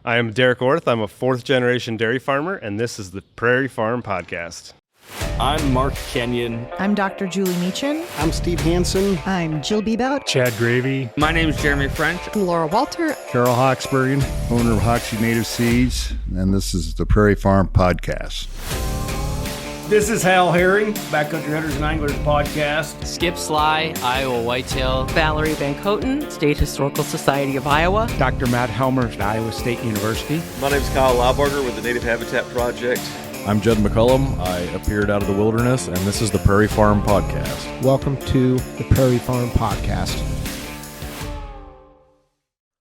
I am Derek Orth. I'm a fourth-generation dairy farmer, and this is the Prairie Farm Podcast. I'm Mark Kenyon. I'm Dr. Julie Meechin. I'm Steve Hansen. I'm Jill Bebout. Chad Gravy. My name is Jeremy French. I'm Laura Walter. Carol Hawksbergen, owner of Hoxie Native Seeds, and this is the Prairie Farm Podcast. This is Hal Herring, Backcountry Hunters and Anglers Podcast. Skip Sly, Iowa Whitetail. Valerie Van Coten, State Historical Society of Iowa. Dr. Matt Helmer at Iowa State University. My name is Kyle Laubarger with the Native Habitat Project. I'm Judd McCullum. I appeared out of the wilderness, and this is the Prairie Farm Podcast. Welcome to the Prairie Farm Podcast.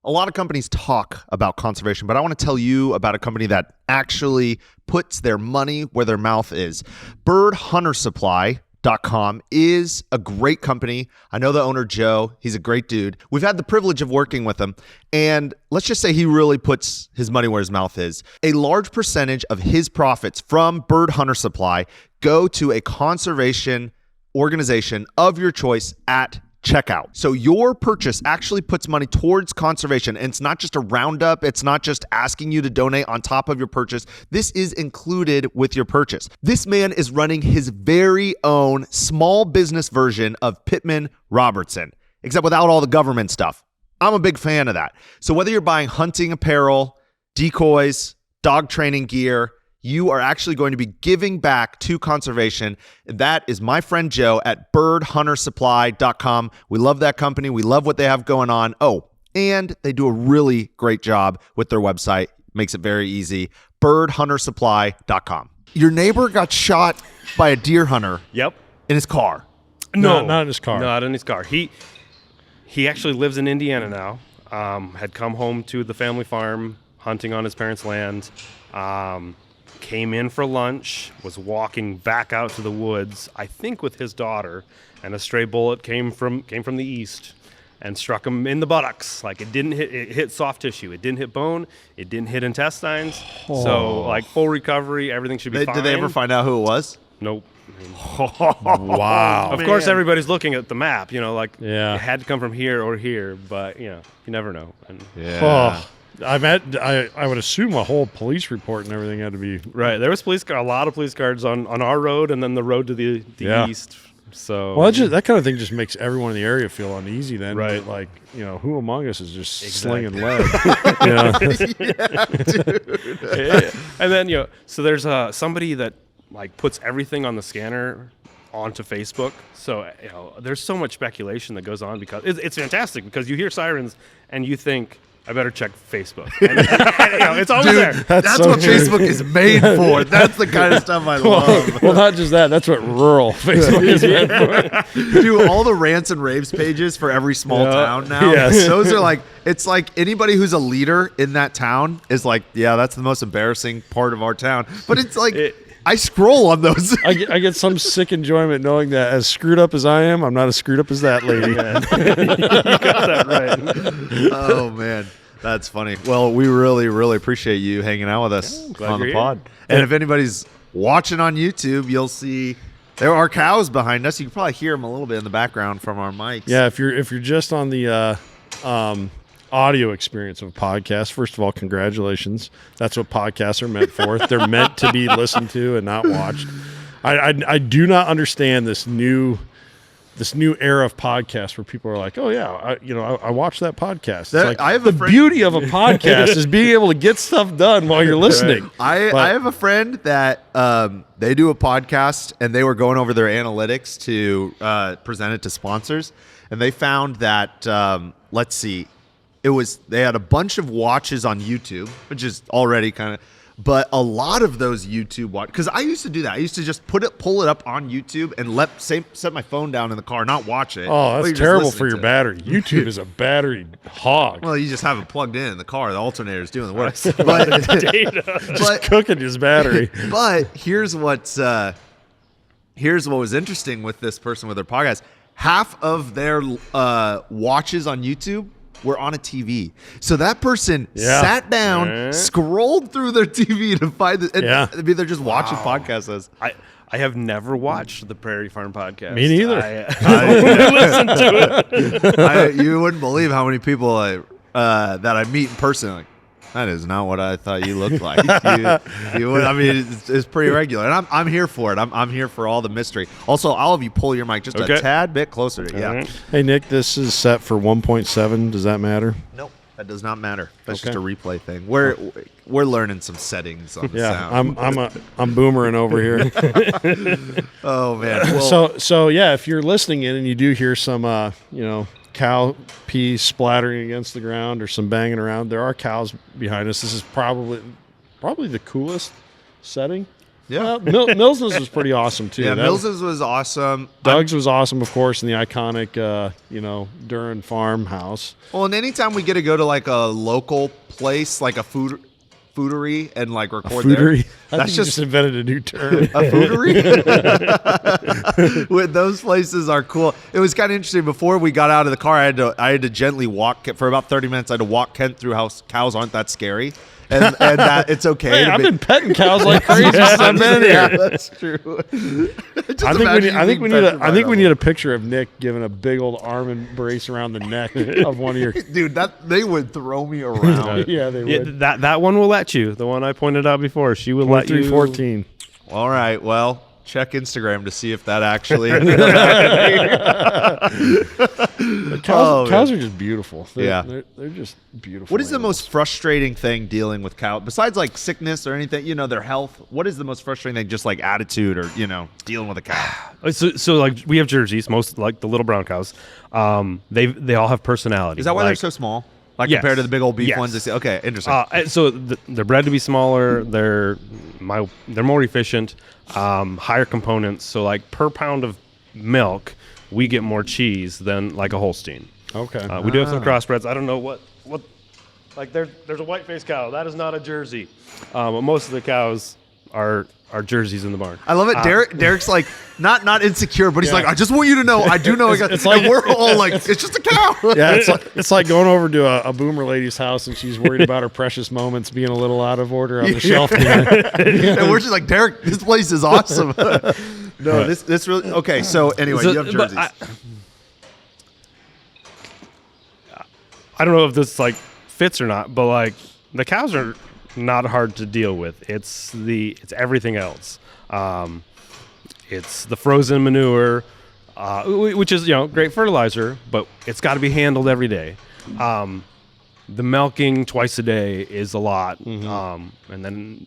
A lot of companies talk about conservation, but I want to tell you about a company that actually puts their money where their mouth is. birdhuntersupply.com is a great company. I know the owner, Joe. He's a great dude. We've had the privilege of working with him, and let's just say he really puts his money where his mouth is. A large percentage of his profits from Bird Hunter Supply go to a conservation organization of your choice at checkout. So your purchase actually puts money towards conservation, and it's not just a roundup. It's not just asking you to donate on top of your purchase. This is included with your purchase. This man is running his very own small business version of Pittman Robertson, except without all the government stuff. I'm a big fan of that. So whether you're buying hunting apparel, decoys, dog training gear, you are actually going to be giving back to conservation. That is my friend Joe at birdhuntersupply.com. We love that company. We love what they have going on. Oh, and they do a really great job with their website. Makes it very easy. birdhuntersupply.com. Your neighbor got shot by a deer hunter. Yep. In his car. No, not in his car. Not in his car. He actually lives in Indiana now. Had come home to the family farm, hunting on his parents' land. Came in for lunch, was walking back out to the woods, I think with his daughter, and a stray bullet came from the east and struck him in the buttocks. Like it hit soft tissue. It didn't hit bone. It didn't hit intestines. Oh. So like full recovery, everything should be fine. Did they ever find out who it was? Nope. Wow. Of course, everybody's looking at the map, it had to come from here or here, but you never know. And I would assume a whole police report and everything had to be right. There was a lot of police cars on our road, and then the road to the east. So that kind of thing just makes everyone in the area feel uneasy. Then, right? Like who among us is just slinging lead? Yeah, dude. Yeah. And then so there's somebody that like puts everything on the scanner onto Facebook. So there's so much speculation that goes on because it's fantastic because you hear sirens and you think, I better check Facebook. And, it's always there. That's so what true. Facebook is made for. That's the kind of stuff I love. Well, not just that. That's what rural Facebook is made for. Do all the Rants and Raves pages for every small town now. Yes. Those are like, it's like anybody who's a leader in that town is like, yeah, that's the most embarrassing part of our town. But it's like, I scroll on those. I get some sick enjoyment knowing that as screwed up as I am, I'm not as screwed up as that lady. You got that right. Oh, man. That's funny. Well, we really, really appreciate you hanging out with us on the pod. And if anybody's watching on YouTube, you'll see there are cows behind us. You can probably hear them a little bit in the background from our mics. Yeah, if you're just on the audio experience of a podcast, first of all, congratulations. That's what podcasts are meant for. They're meant to be listened to and not watched. I do not understand this new era of podcasts where people are like, oh yeah, I watched that podcast. It's like the beauty of a podcast is being able to get stuff done while you're listening. I have a friend that they do a podcast and they were going over their analytics to present it to sponsors, and they found that they had a bunch of watches on YouTube, which is already kind of, but a lot of those YouTube watch, because I used to do that. I used to just pull it up on YouTube and set my phone down in the car, not watch it. Oh, that's terrible for your battery. YouTube is a battery hog. Well, you just have it plugged in the car. The alternator's doing the work. Just cooking his battery. But here's what was interesting with this person with their podcast. Half of their watches on YouTube were on a TV. So that person sat down, scrolled through their TV to find it. And they're just watching podcasts. I have never watched the Prairie Farm Podcast. Me neither. I listened to it. You wouldn't believe how many people that I meet in person. Like, That is not what I thought you looked like. I mean, it's pretty regular, and I'm here for it. I'm here for all the mystery. Also, all of you pull your mic just a tad bit closer to yeah. Hey Nick, this is set for 1.7. Does that matter? Nope, that does not matter. That's just a replay thing. We're learning some settings on the sound. I'm boomering over here. Oh man. Well, so yeah, if you're listening in and you do hear some cow pee splattering against the ground or some banging around, there are cows behind us. This is probably the coolest setting. Yeah. Mills's was pretty awesome too. Yeah, Mills's was awesome. Doug's was awesome, of course, in the iconic Duran farmhouse. Well, and anytime we get to go to like a local place, like a foodery, and like record foodery? There, that's just invented a new term. A foodery. Those places are cool. It was kind of interesting. Before we got out of the car, I had to gently walk for about 30 minutes. I had to walk Kent through how cows aren't that scary. And that it's okay. Hey, I've been petting cows like crazy since I've been here. Yeah, that's true. I think we need a picture of Nick giving a big old arm embrace around the neck of one of your dude. That they would throw me around. Yeah, they would. That one will let you. The one I pointed out before, she will let you. 314. All right. Well, check Instagram to see if that actually. Cows are just beautiful. They're just beautiful. What is the most frustrating thing dealing with cows besides like sickness or anything? Their health. What is the most frustrating thing? Just like attitude or dealing with a cow. So like we have jerseys, most like the little brown cows. They all have personality. Is that why they're so small? Like compared to the big old beef ones, they say, okay, interesting. So they're bred to be smaller. They're more efficient, higher components. So like per pound of milk, we get more cheese than like a Holstein. Okay. We do have some crossbreds. I don't know what like there's a white-faced cow. That is not a Jersey. But most of the cows are jerseys in the barn. I love it. Derek's like not insecure, but he's like, I just want you to know, I do know. It's like we're all like, it's just a cow. Yeah, it's like going over to a boomer lady's house and she's worried about her precious moments being a little out of order on the shelf. And we're just like, Derek, this place is awesome. No, this really okay. So anyway, you have jerseys. I don't know if this like fits or not, but like the cows are not hard to deal with. It's everything else. It's the frozen manure, which is great fertilizer, but it's got to be handled every day. The milking twice a day is a lot, and then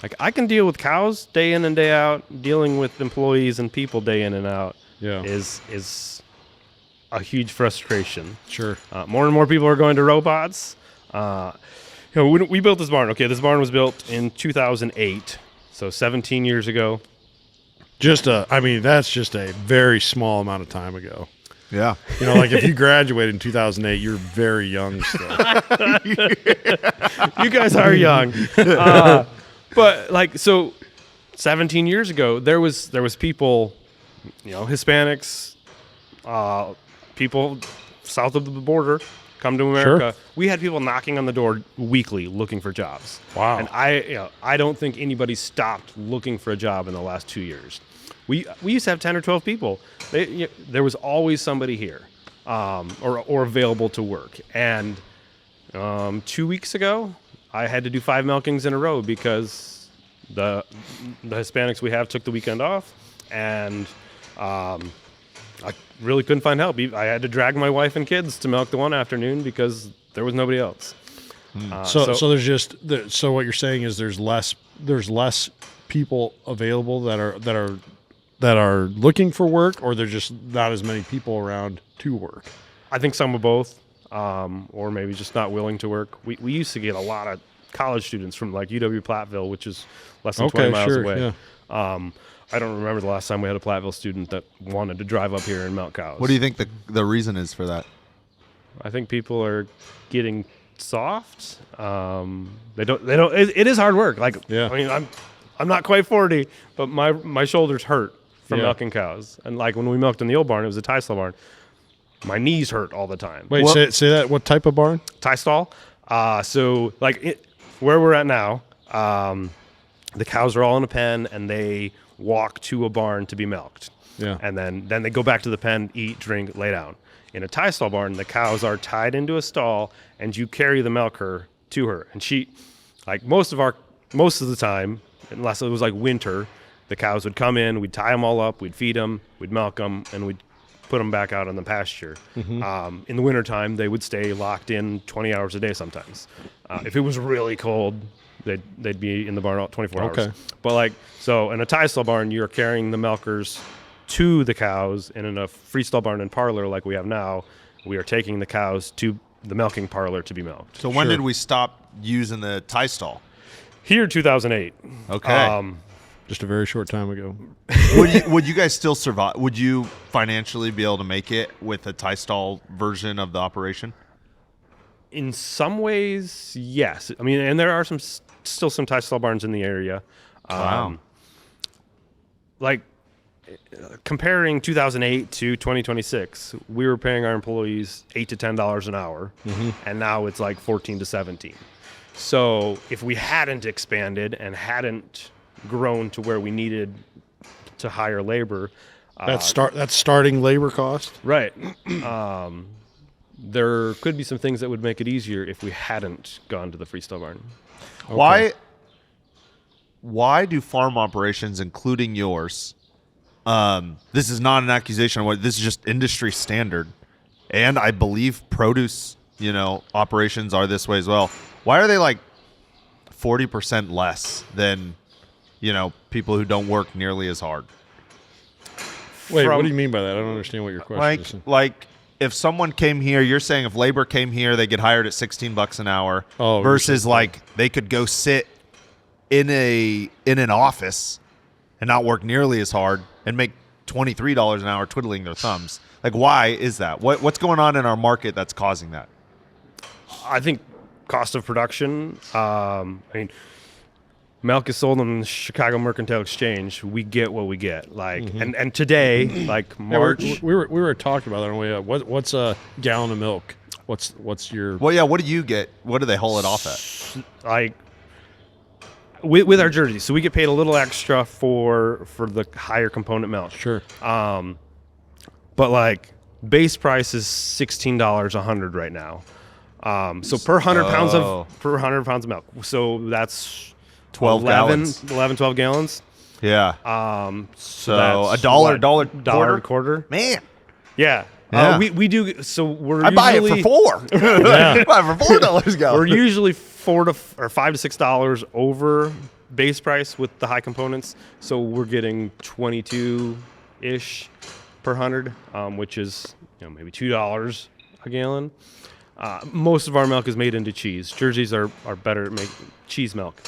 like I can deal with cows day in and day out. Dealing with employees and people day in and out is a huge frustration. Sure. More and more people are going to robots. We built this barn. Okay, this barn was built in 2008, so 17 years ago. That's just a very small amount of time ago. Yeah. Like if you graduated in 2008, you're very young still. You guys are young. But like, so 17 years ago, there was people, Hispanics, people south of the border come to America. Sure. We had people knocking on the door weekly looking for jobs. Wow. And I don't think anybody stopped looking for a job in the last 2 years. We used to have 10 or 12 people. There was always somebody here or available to work. And 2 weeks ago, I had to do 5 milkings in a row because the Hispanics we have took the weekend off, and I really couldn't find help. I had to drag my wife and kids to milk the one afternoon because there was nobody else. So what you're saying is there's less people available that are looking for work, or there's just not as many people around to work. I think some of both, or maybe just not willing to work. We used to get a lot of college students from like UW-Platteville, which is less than 20 miles away. Yeah. I don't remember the last time we had a Platteville student that wanted to drive up here and milk cows. What do you think the reason is for that? I think people are getting soft. They don't. It is hard work. Like, I mean, I'm not quite 40, but my shoulders hurt from milking cows. And like when we milked in the old barn, it was a tie stall barn. My knees hurt all the time. Wait, say that. What type of barn? Tie stall. So like where we're at now, the cows are all in a pen and they walk to a barn to be milked. Yeah. And then they go back to the pen, eat, drink, lay down. In a tie stall barn, the cows are tied into a stall and you carry the milker to her. And she, like most of the time, unless it was like winter, the cows would come in, we'd tie them all up, we'd feed them, we'd milk them, and we'd put them back out on the pasture. Mm-hmm. In the wintertime, they would stay locked in 20 hours a day sometimes. If it was really cold, they'd be in the barn all 24 hours. Okay. But like, so in a tie stall barn, you're carrying the milkers to the cows, and in a freestall barn and parlor like we have now, we are taking the cows to the milking parlor to be milked. So when did we stop using the tie stall? Here, 2008. Okay. Just a very short time ago. Would you guys still survive? Would you financially be able to make it with a tie stall version of the operation? In some ways, yes. I mean, and there are still some tie stall barns in the area. Wow. Like comparing 2008 to 2026, we were paying our employees $8 to $10 an hour, and now it's like 14 to 17. So if we hadn't expanded and hadn't grown to where we needed to hire labor, That's starting labor cost. right? There could be some things that would make it easier if we hadn't gone to the freestyle barn. Okay. Why do farm operations, including yours, this is not an accusation, this is just industry standard, and I believe produce, operations are this way as well. Why are they like 40% less than, people who don't work nearly as hard? Wait, what do you mean by that? I don't understand what your question is. Like if someone came here, you're saying if labor came here, they get hired at $16 an hour versus like they could go sit in an office and not work nearly as hard and make $23 an hour twiddling their thumbs. Like, why is that? What's going on in our market that's causing that? I think cost of production. Milk is sold on the Chicago Mercantile Exchange. We get what we get. Like, and today, like March, we were talking about that on the way up. What's a gallon of milk? What's your? Well, yeah. What do you get? What do they haul it off at? Like with our jerseys, so we get paid a little extra for the higher component milk. Sure. But like base price is $16 100 right now. So per 100 pounds of milk. So that's 12 gallons. 12 gallons. Yeah. So that's $1, dollar quarter. Man. Yeah. Yeah. We do. So we're I buy it for $4. I buy it for $4 a gallon. We're usually $5 to $6 over base price with the high components. So we're getting 22-ish per 100, which is maybe $2 a gallon. Most of our milk is made into cheese. Jerseys are better at make cheese milk.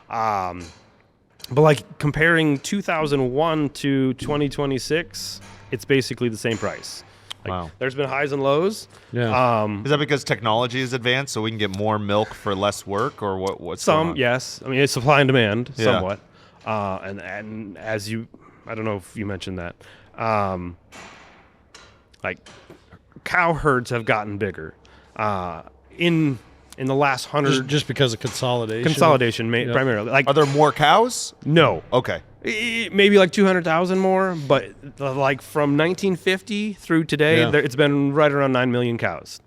But like comparing 2001 to 2026, it's basically the same price. Like, wow. There's been highs and lows. Yeah. Is that because technology is advanced so we can get more milk for less work, or what's Some, going on? yes. I mean, it's supply and demand Yeah. somewhat. And as I don't know if you mentioned that, like cow herds have gotten bigger. In the last 100, just because of consolidation. Primarily. Like, are there more cows? No. Okay. Maybe like 200,000 more, but like from 1950 through today, it's been right around 9 million cows.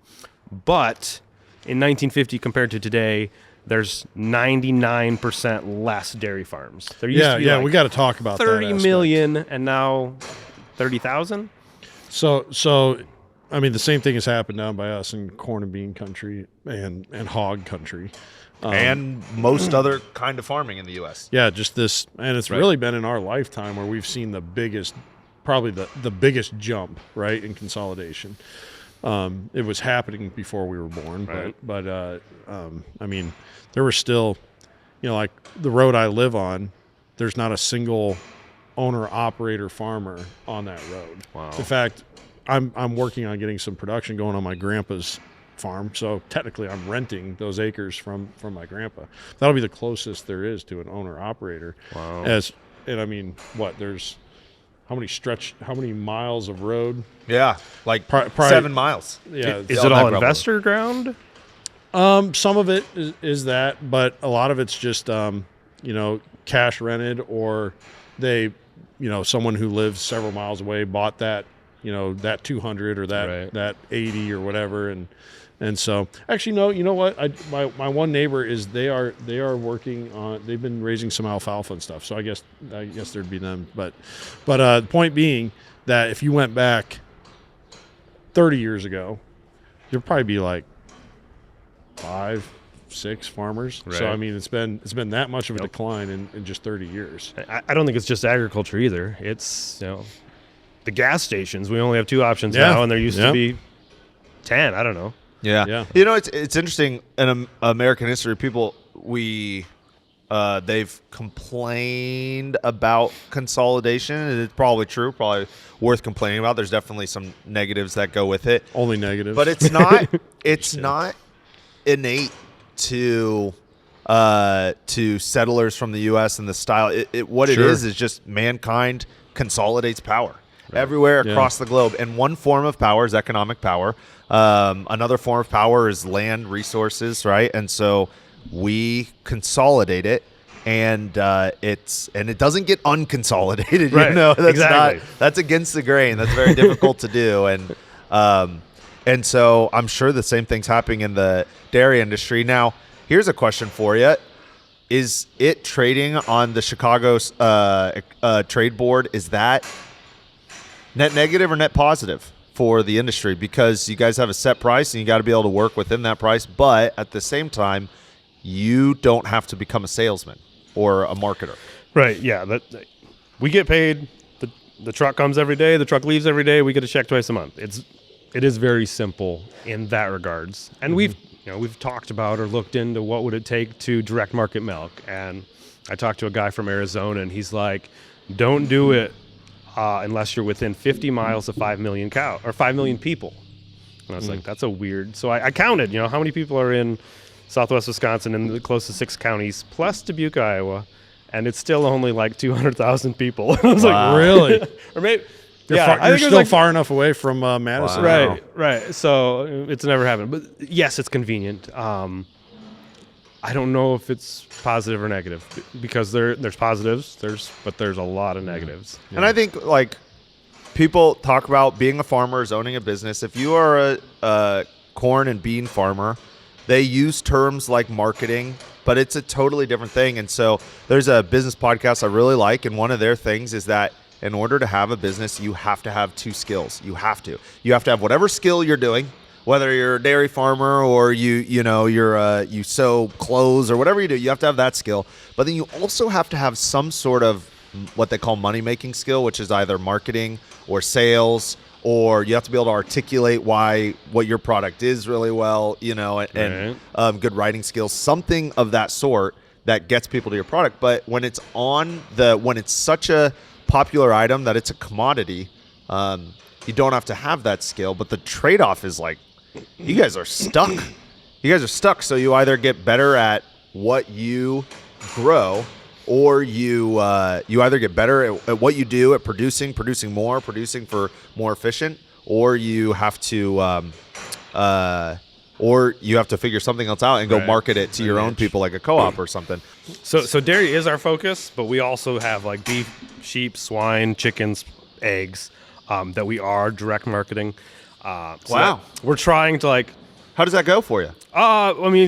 But in 1950 compared to today, there's 99% less dairy farms. There used to be like we got to talk about 30 that million, and now 30,000. So, I mean, the same thing has happened down by us in corn and bean country and hog country. And most other kind of farming in the U.S. Yeah, just this, and it's really been in our lifetime where we've seen the biggest, probably the biggest jump, right, in consolidation. It was happening before we were born, right. but I mean, there were still, like the road I live on, there's not a single owner-operator farmer on that road. Wow. In fact, I'm working on getting some production going on my grandpa's farm, so technically I'm renting those acres from my grandpa. That'll be the closest there is to an owner operator. Wow. And I mean, there's how many miles of road? Yeah, like Probably 7 miles. Yeah. Is it all investor ground? Some of it is that, but a lot of it's just cash rented, or they someone who lives several miles away bought that that 200 or that 80 or whatever, and And so, actually, no. You know what? My one neighbor is they are working on. They've been raising some alfalfa and stuff. So I guess there'd be them. But the point being that if you went back 30 years ago, there'd probably be like 5, 6 farmers. Right. So I mean, it's been that much of a decline in just 30 years. I don't think it's just agriculture either. It's the gas stations. We only have 2 options now, and there used to be 10. I don't know. Yeah. You know, it's interesting in American history. People they've complained about consolidation, and it's probably true, probably worth complaining about. There's definitely some negatives that go with it. Only negatives, but it's not. It's not innate to settlers from the U.S. and the style. What it is just mankind consolidates power everywhere across the globe, and one form of power is economic power. Another form of power is land resources, right? And so we consolidate it, and it doesn't get unconsolidated. Right. Exactly. That's against the grain. That's very difficult to do, and so I'm sure the same thing's happening in the dairy industry. Now, here's a question for you: is it trading on the Chicago trade board? Is that net negative or net positive for the industry? Because you guys have a set price and you got to be able to work within that price, but at the same time, you don't have to become a salesman or a marketer. Right. Yeah. We get paid. The truck comes every day. The truck leaves every day. We get a check twice a month. It is very simple in that regards. And we've talked about or looked into what would it take to direct market milk. And I talked to a guy from Arizona, and he's like, don't do it unless you're within 50 miles of 5 million cow or 5 million people. And I was like, that's a weird. So I counted, how many people are in Southwest Wisconsin and the closest 6 counties plus Dubuque, Iowa, and it's still only like 200,000 people. I was like, really? Or maybe. You're still far enough away from Madison. Wow. Right. So it's never happened. But yes, it's convenient. I don't know if it's positive or negative because there's positives, but there's a lot of negatives. And I think like people talk about being a farmer is owning a business. If you are a corn and bean farmer, they use terms like marketing, but it's a totally different thing. And so there's a business podcast I really like, and one of their things is that in order to have a business, you have to have 2 skills. You have to have whatever skill you're doing, whether you're a dairy farmer or you sew clothes or whatever you do. You have to have that skill. But then you also have to have some sort of what they call money-making skill, which is either marketing or sales, or you have to be able to articulate what your product is really well, and good writing skills, something of that sort that gets people to your product. But when it's when it's such a popular item that it's a commodity, you don't have to have that skill. But the trade-off is like, you guys are stuck. So you either get better at what you grow, or you either get better at what you do at producing more, producing for more efficient, or you have to figure something else out and go market it to your own people like a co-op or something. So dairy is our focus, but we also have like beef, sheep, swine, chickens, eggs that we are direct marketing. Wow. We're trying to like. How does that go for you?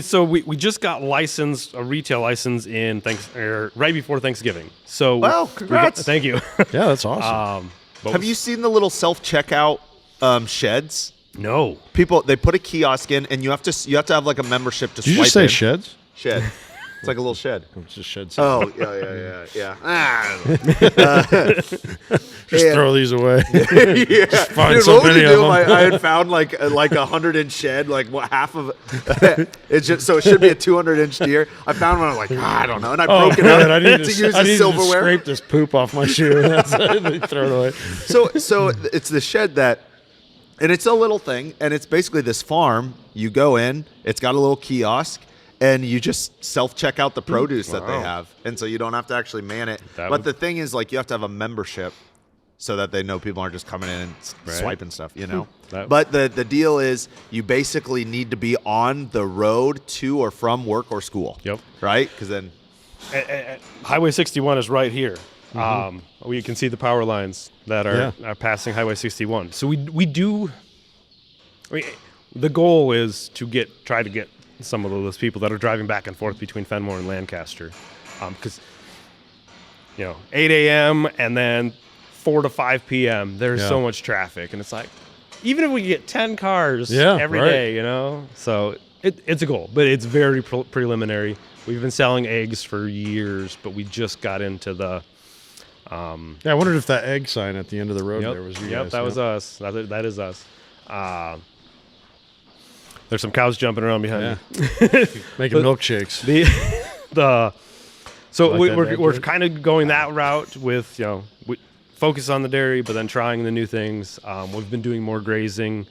So we just got a retail license right before Thanksgiving. So wow, congrats! Thank you. Yeah, that's awesome. Have you seen the little self-checkout sheds? No. People, they put a kiosk in, and you have to have like a membership to swipe in. Did you just say sheds? Shed. It's like a little shed. It's just shed. Oh, yeah. Just throw these away. Yeah. Just find so many of them. I had found like a 100-inch shed, like half of it. It's just so it should be a 200-inch deer. I found one. I'm like, I don't know, and I broke it up I need to use the silverware. To scrape this poop off my shoe. That's it. Throw it away. So it's the shed that. And it's a little thing, and it's basically this farm. You go in, it's got a little kiosk, and you just self-check out the produce that they have. And so you don't have to actually man it. But the thing is, like, you have to have a membership so that they know people aren't just coming in and swiping stuff, But the deal is you basically need to be on the road to or from work or school. Yep. Right? Because then... Highway 61 is right here. We can see the power lines that are passing Highway 61. So we the goal is to try to get some of those people that are driving back and forth between Fenmore and Lancaster, because 8 a.m. and then 4 to 5 p.m. there's so much traffic, and it's like, even if we get 10 cars every day, so it's a goal, but it's very preliminary. We've been selling eggs for years, but we just got into the. I wondered if that egg sign at the end of the road there was you guys. That was us. That is us. There's some cows jumping around behind me. Making milkshakes. So we're kind of going that route with, we focus on the dairy, but then trying the new things. We've been doing more grazing.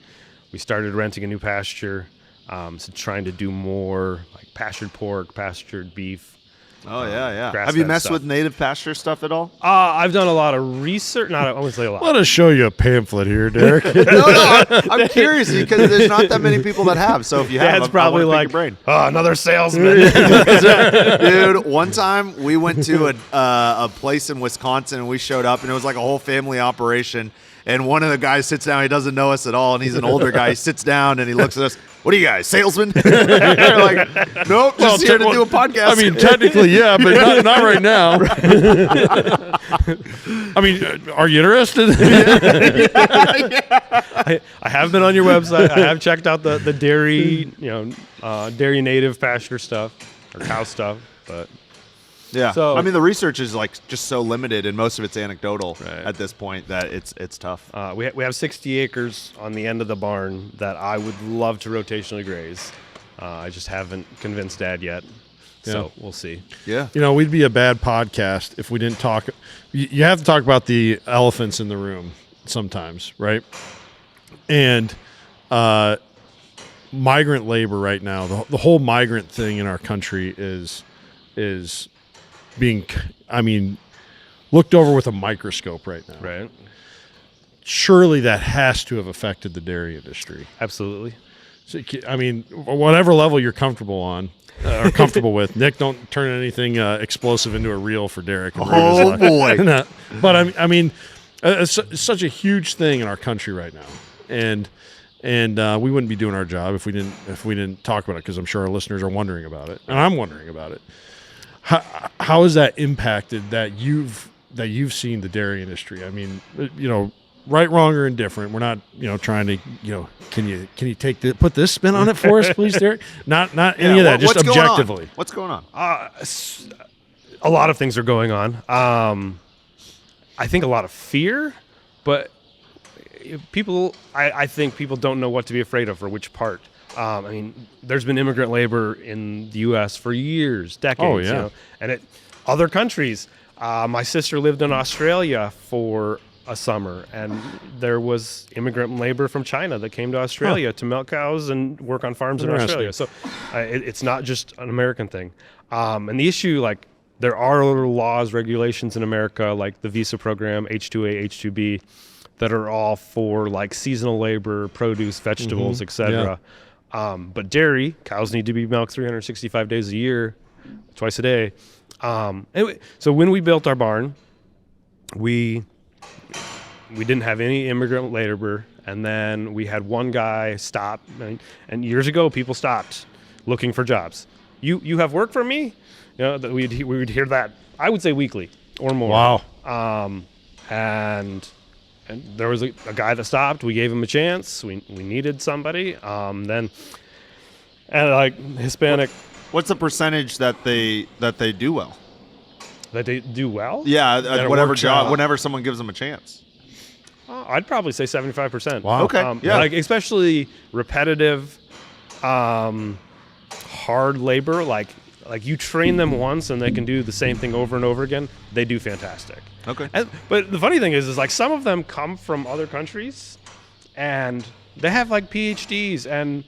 We started renting a new pasture. So trying to do more like pastured pork, pastured beef. Oh, yeah. Have you messed with native pasture stuff at all? I've done a lot of research. I wouldn't say a lot. Let us show you a pamphlet here, Derek. No, I'm curious because there's not that many people that have. So if you have, it's probably like, another salesman. Dude, one time we went to a place in Wisconsin and we showed up and it was like a whole family operation. And one of the guys sits down. He doesn't know us at all, and he's an older guy. He sits down and he looks at us. What are you guys, salesmen? They're like, nope, just here to do a podcast. I mean, technically, yeah, but not right now. I mean, are you interested? I have been on your website. I have checked out the dairy, dairy native pasture stuff or cow stuff, but. Yeah, so, I mean, the research is like just so limited, and most of it's anecdotal at this point that it's tough. We have 60 acres on the end of the barn that I would love to rotationally graze. I just haven't convinced Dad yet, so we'll see. Yeah, we'd be a bad podcast if we didn't talk. You have to talk about the elephants in the room sometimes, right? And migrant labor right now, the whole migrant thing in our country is being, looked over with a microscope right now. Right. Surely that has to have affected the dairy industry. Absolutely. So, whatever level you're comfortable on or comfortable with, Nick, don't turn anything explosive into a reel for Derek. Oh boy! But it's such a huge thing in our country right now, and we wouldn't be doing our job if we didn't talk about it, because I'm sure our listeners are wondering about it, and I'm wondering about it. How has that impacted that you've seen the dairy industry? I mean, right, wrong, or indifferent. We're not, trying to, can you put this spin on it for us, please, Derek? Not any of that, just objectively. What's going on? A lot of things are going on. I think a lot of fear, but I think people don't know what to be afraid of or which part. There's been immigrant labor in the U.S. for years, decades. Oh, yeah. And other countries. My sister lived in Australia for a summer, and there was immigrant labor from China that came to Australia to milk cows and work on farms in Australia. So it's not just an American thing. And the issue, there are laws, regulations in America, like the visa program, H-2A, H-2B, that are all for seasonal labor, produce, vegetables, etc. Yeah. But dairy, cows need to be milked 365 days a year, twice a day. Anyway, so when we built our barn, we didn't have any immigrant labor, and then we had one guy stop. And years ago, people stopped looking for jobs. You have work for me? That we would hear that, I would say, weekly or more. Wow. And there was a guy that stopped. We gave him a chance. We needed somebody. Hispanic. What's the percentage that they do well? That they do well? Yeah, whatever job. Whenever someone gives them a chance. I'd probably say 75%. Wow. Okay. Yeah. Especially repetitive, hard labor. Like you train them once and they can do the same thing over and over again. They do fantastic. Okay. But the funny thing is some of them come from other countries, and they have PhDs,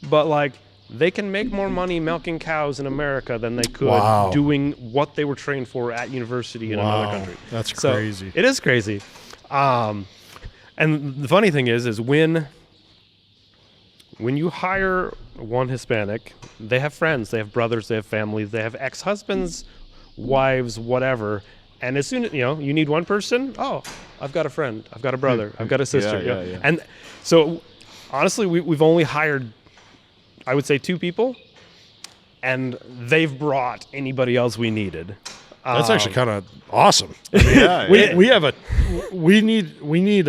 but they can make more money milking cows in America than they could doing what they were trained for at university in another country. That's crazy. It is crazy. And the funny thing is when you hire one Hispanic, they have friends, they have brothers, they have families, they have ex-husbands, wives, whatever. And as soon as, you need one person, I've got a friend, I've got a brother, I've got a sister. Yeah. And so honestly, we've only hired, I would say, 2 people, and they've brought anybody else we needed. That's actually kind of awesome. Yeah, we need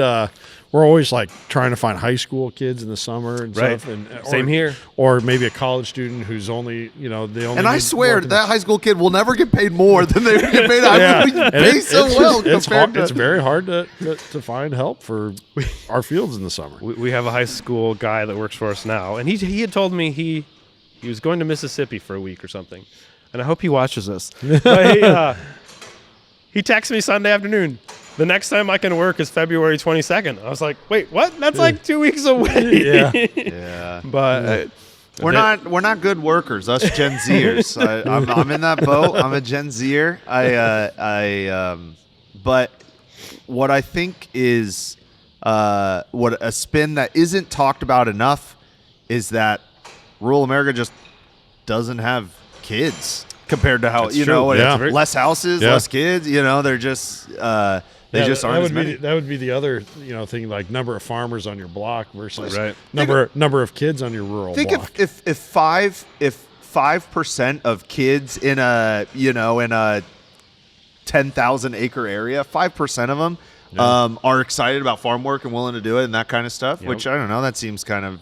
we're always like trying to find high school kids in the summer and Right. stuff. And Same here. Or maybe a college student who's only, they only. And I need swear more that high school kid will never get paid more than they would get paid. I mean, we And pay so well it's compared hard, to. it's very hard to find help for our fields in the summer. We have a high school guy that works for us now, and he had told me he was going to Mississippi for a week or something, and I hope he watches this. But he texted me Sunday afternoon. The next time I can work is February 22nd. I was like, wait, what? That's like 2 weeks away. Yeah. But We're not good workers, us Gen Zers. I'm in that boat. I'm a Gen Zer. But what I think is what a spin that isn't talked about enough is that rural America just doesn't have kids compared to how That's true. Yeah. less houses, less kids. They're just they just aren't as many. That would be the other thing, like number of farmers on your block versus Right. number of kids on your rural Think block. if 5% of kids in a 10,000 acre area, 5% of them are excited about farm work and willing to do it and that kind of stuff. Yep. Which I don't know. That seems kind of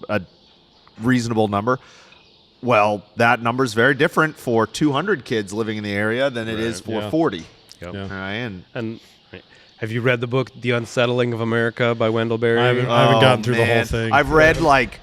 a reasonable number. Well, that number is very different for 200 kids living in the area than it is for 40. Yep. Yeah. Right? And have you read the book The Unsettling of America by Wendell Berry? I haven't gotten through the whole thing. I've read like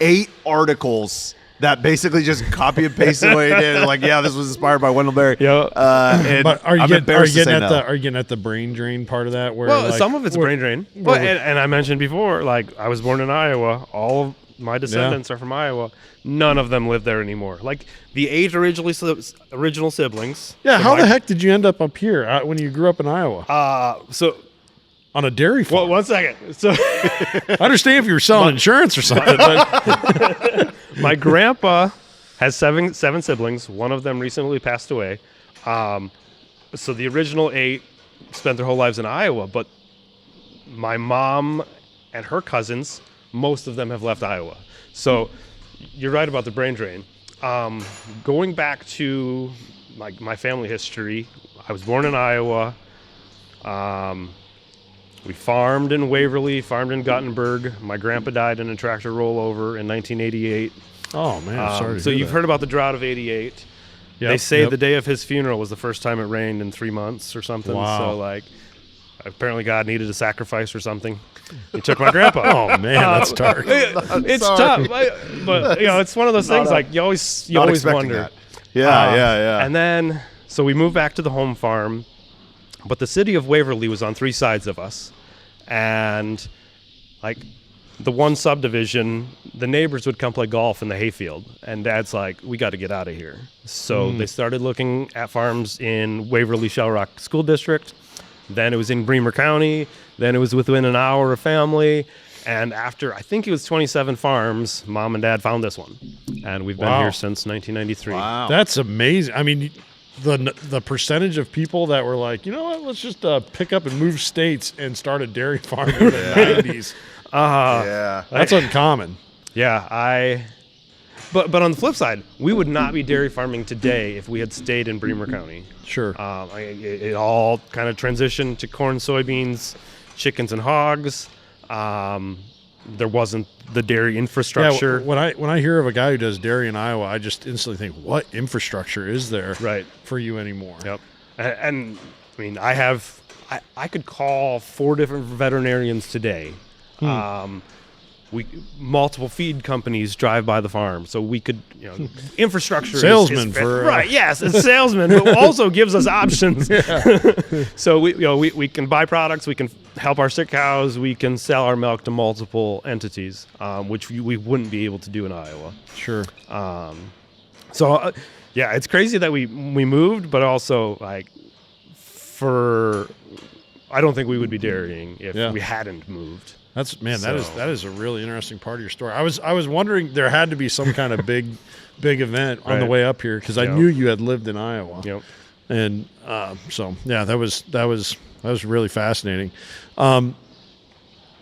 8 articles that basically just copy and paste the way it did. Like, yeah, this was inspired by Wendell Berry. Yep. And But are you I'm getting embarrassed to say no. are you getting at the brain drain part of that? Where Well, some of it's brain drain. where But, and I mentioned before, like, I was born in Iowa. All of my descendants are from Iowa. None of them live there anymore. Like, the 8 original siblings. Yeah, so how my- the heck did you end up here when you grew up in Iowa? So, On a dairy farm? well, 1 second. So, I understand if you were selling insurance or something. But my grandpa has seven siblings. One of them recently passed away. So the original 8 spent their whole lives in Iowa, but my mom and her cousins, most of them have left Iowa. So you're right about the brain drain. Going back to my family history, I was born in Iowa. We farmed in Waverly, farmed in Gottenburg. My grandpa died in a tractor rollover in 1988. oh man, I'm sorry. To So hear you've that. heard about the drought of 88. Yep, They say yep. the day of his funeral was the first time it rained in 3 months or something. Wow. So like, apparently God needed a sacrifice or something. He took my grandpa. Oh man, that's dark. It's tough, but it's one of those things. Like you always expecting wonder. that. Yeah. And then so we moved back to the home farm, but the city of Waverly was on 3 sides of us, and like the one subdivision, the neighbors would come play golf in the hayfield, and Dad's like, we got to get out of here. So they started looking at farms in Waverly Shell Rock School District. Then it was in Bremer County. Then it was within an hour of family. And after, I think it was 27 farms, Mom and Dad found this one. And we've been Wow. here since 1993. Wow. That's amazing. I mean, the percentage of people that were like, you know what, let's just pick up and move states and start a dairy farm in the 90s. Yeah. That's uncommon. Yeah, But on the flip side, we would not be dairy farming today if we had stayed in Bremer County. Sure. It all kind of transitioned to corn, soybeans, chickens, and hogs. There wasn't the dairy infrastructure. Yeah, when I hear of a guy who does dairy in Iowa, I just instantly think, what infrastructure is there for you anymore? Yep. And I mean, I could call 4 different veterinarians today. Multiple feed companies drive by the farm, so we could, infrastructure. Salesman right? Yes, a salesman who also gives us options. So we can buy products, we can help our sick cows, we can sell our milk to multiple entities, which we wouldn't be able to do in Iowa. Sure. So it's crazy that we moved, but also I don't think we would be dairying if we hadn't moved. That is a really interesting part of your story. I was wondering, there had to be some kind of big event on the way up here, because I knew you had lived in Iowa. Yep. And that was really fascinating.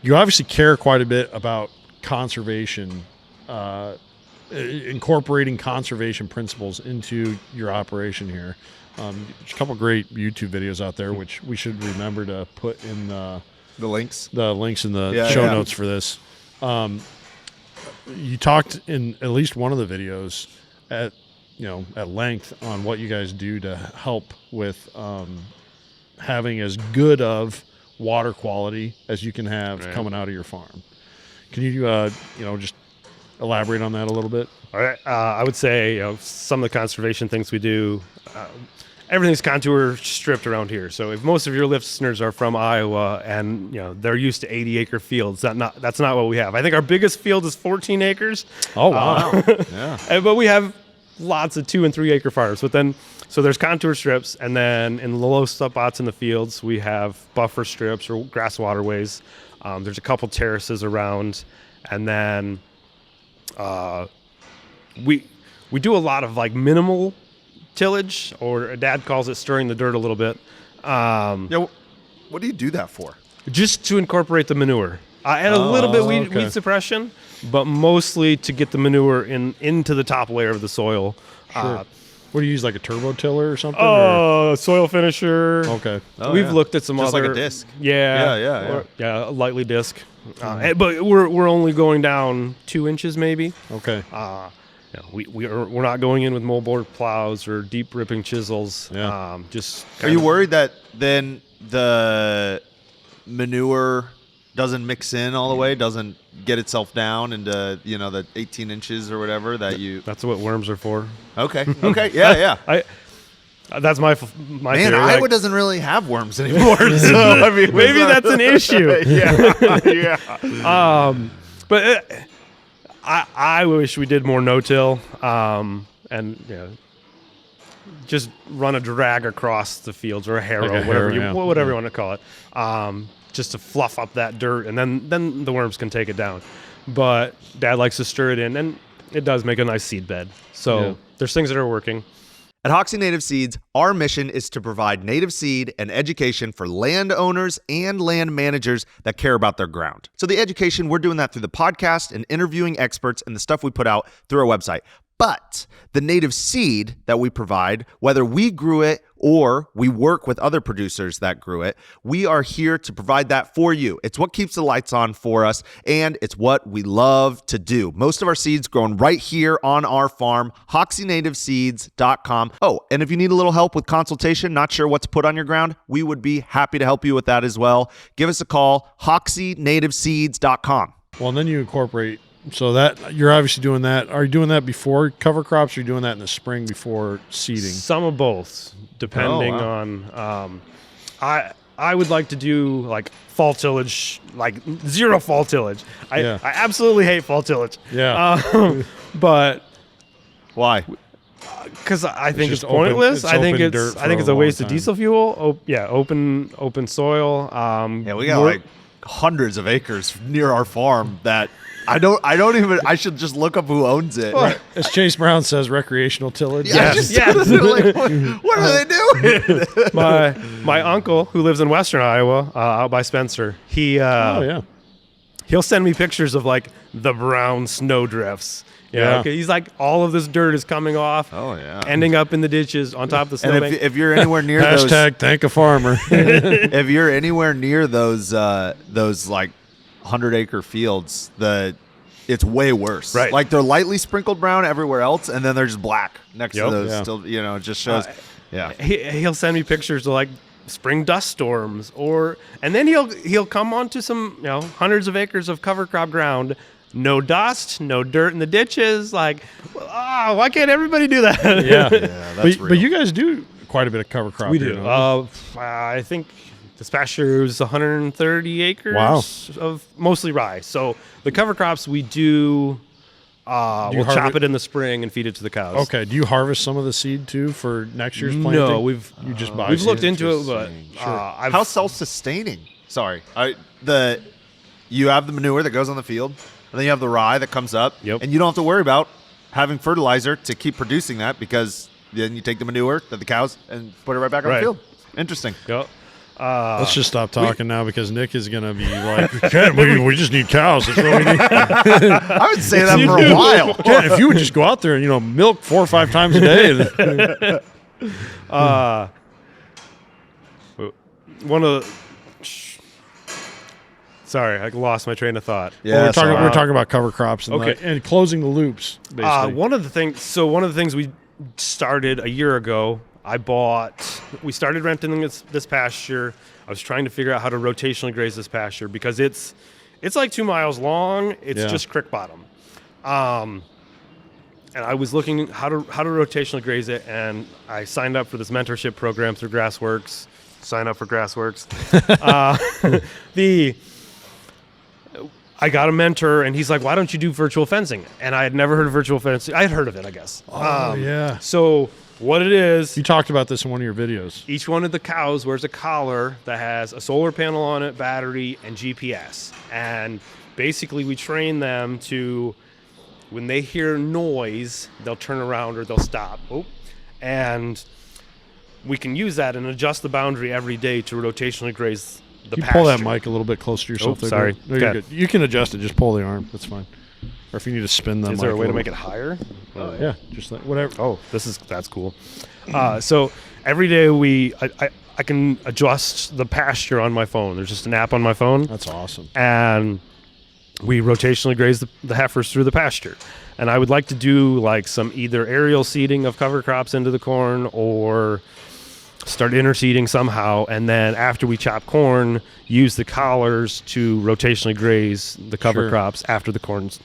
you obviously care quite a bit about conservation, incorporating conservation principles into your operation here. There's a couple great YouTube videos out there, which we should remember to put in the links in the show notes for this. You talked in at least one of the videos at length on what you guys do to help with having as good of water quality as you can have coming out of your farm. Can you just elaborate on that a little bit? All right. I would say some of the conservation things we do. Everything's contour stripped around here. So if most of your listeners are from Iowa and they're used to 80-acre fields, that's not what we have. I think our biggest field is 14 acres. Oh wow! Yeah. But we have lots of 2 and 3 acre farms. But then, so there's contour strips, and then in the low spots in the fields, we have buffer strips or grass waterways. There's a couple terraces around, and then we do a lot of like minimal tillage, or Dad calls it stirring the dirt a little bit. What do you do that for? Just to incorporate the manure. And a little bit weed suppression, but mostly to get the manure into the top layer of the soil. Sure. What do you use, like a turbo tiller or something? Soil finisher. Okay. We've looked at some just other, like a disc. Yeah, a lightly disc. But we're only going down 2 inches maybe. Okay. We're not going in with moldboard plows or deep ripping chisels. Yeah. Are you worried that then the manure doesn't mix in all the way, doesn't get itself down into the 18 inches or whatever that you? That's what worms are for. Okay. Yeah. That's my man. theory. Iowa doesn't really have worms anymore, so I mean, maybe that's an issue. Yeah. But I wish we did more no-till, and just run a drag across the fields or a harrow, whatever you want to call it, just to fluff up that dirt, and then the worms can take it down. But Dad likes to stir it in, and it does make a nice seed bed. So there's things that are working. At Hoxie Native Seeds, our mission is to provide native seed and education for landowners and land managers that care about their ground. So the education, we're doing that through the podcast and interviewing experts and the stuff we put out through our website. But the native seed that we provide, whether we grew it or we work with other producers that grew it, we are here to provide that for you. It's what keeps the lights on for us, and it's what we love to do. Most of our seeds grown right here on our farm, HoxieNativeSeeds.com. Oh, and if you need a little help with consultation, not sure what to put on your ground, we would be happy to help you with that as well. Give us a call, HoxieNativeSeeds.com. Well, and then you incorporate. So that you're obviously doing that. Are you doing that before cover crops, or are you doing that in the spring before seeding? Some of both, depending on. I would like to do like fall tillage, like zero fall tillage. I absolutely hate fall tillage. Yeah. But why? Because I think it's pointless. I think it's a waste of diesel fuel. Open soil. We got like hundreds of acres near our farm that. I don't even. I should just look up who owns it. Well, as Chase Brown says, recreational tillage. Yes. Like, what are they doing? my uncle, who lives in Western Iowa, out by Spencer, he'll send me pictures of like the brown snow drifts. He's like, all of this dirt is coming off. Ending up in the ditches on top of the snowbank. And if you're anywhere near hashtag thank a farmer. If you're anywhere near those like 100-acre fields, it's way worse. Right. Like they're lightly sprinkled brown everywhere else, and then they're just black next to those. Yeah. Still, it just shows. He'll send me pictures of like spring dust storms, and then he'll come onto some hundreds of acres of cover crop ground. No dust, no dirt in the ditches. Like, why can't everybody do that? That's real. But you guys do quite a bit of cover crop. We do. I think this pasture is 130 acres of mostly rye. So the cover crops we do, we'll chop it in the spring and feed it to the cows. Okay. Do you harvest some of the seed too for next year's planting? No, we've looked into it, but how self-sustaining? Sorry, you have the manure that goes on the field, and then you have the rye that comes up, and you don't have to worry about having fertilizer to keep producing that because then you take the manure that the cows and put it right back on the field. Interesting. Yep. Let's just stop talking now because Nick is going to be like, Ken, we just need cows. That's what we need. I would say that for a while. Ken, if you would just go out there and, milk 4 or 5 times a day. One of the... Sorry, I lost my train of thought. Yeah, we're talking about cover crops and closing the loops, basically. One of the things we started a year ago, we started renting this pasture. I was trying to figure out how to rotationally graze this pasture because it's like 2 miles long. It's just creek bottom. And I was looking how to rotationally graze it, and I signed up for this mentorship program through Grassworks. Sign up for Grassworks. I got a mentor, and he's like, why don't you do virtual fencing? And I had never heard of virtual fencing. I had heard of it, I guess. Yeah. So what it is... You talked about this in one of your videos. Each one of the cows wears a collar that has a solar panel on it, battery, and GPS. And basically we train them to, when they hear noise, they'll turn around or they'll stop. And we can use that and adjust the boundary every day to rotationally graze the pasture. Pull that mic a little bit closer to yourself. Sorry. No, you're good. You can adjust it. Just pull the arm. That's fine. Or if you need to spin the mic. Is there a way to make it higher? Yeah, just like whatever. Oh, that's cool. So every day I can adjust the pasture on my phone. There's just an app on my phone. That's awesome. And we rotationally graze the heifers through the pasture. And I would like to do like some either aerial seeding of cover crops into the corn or start interseeding somehow, and then after we chop corn, use the collars to rotationally graze the cover crops after the corns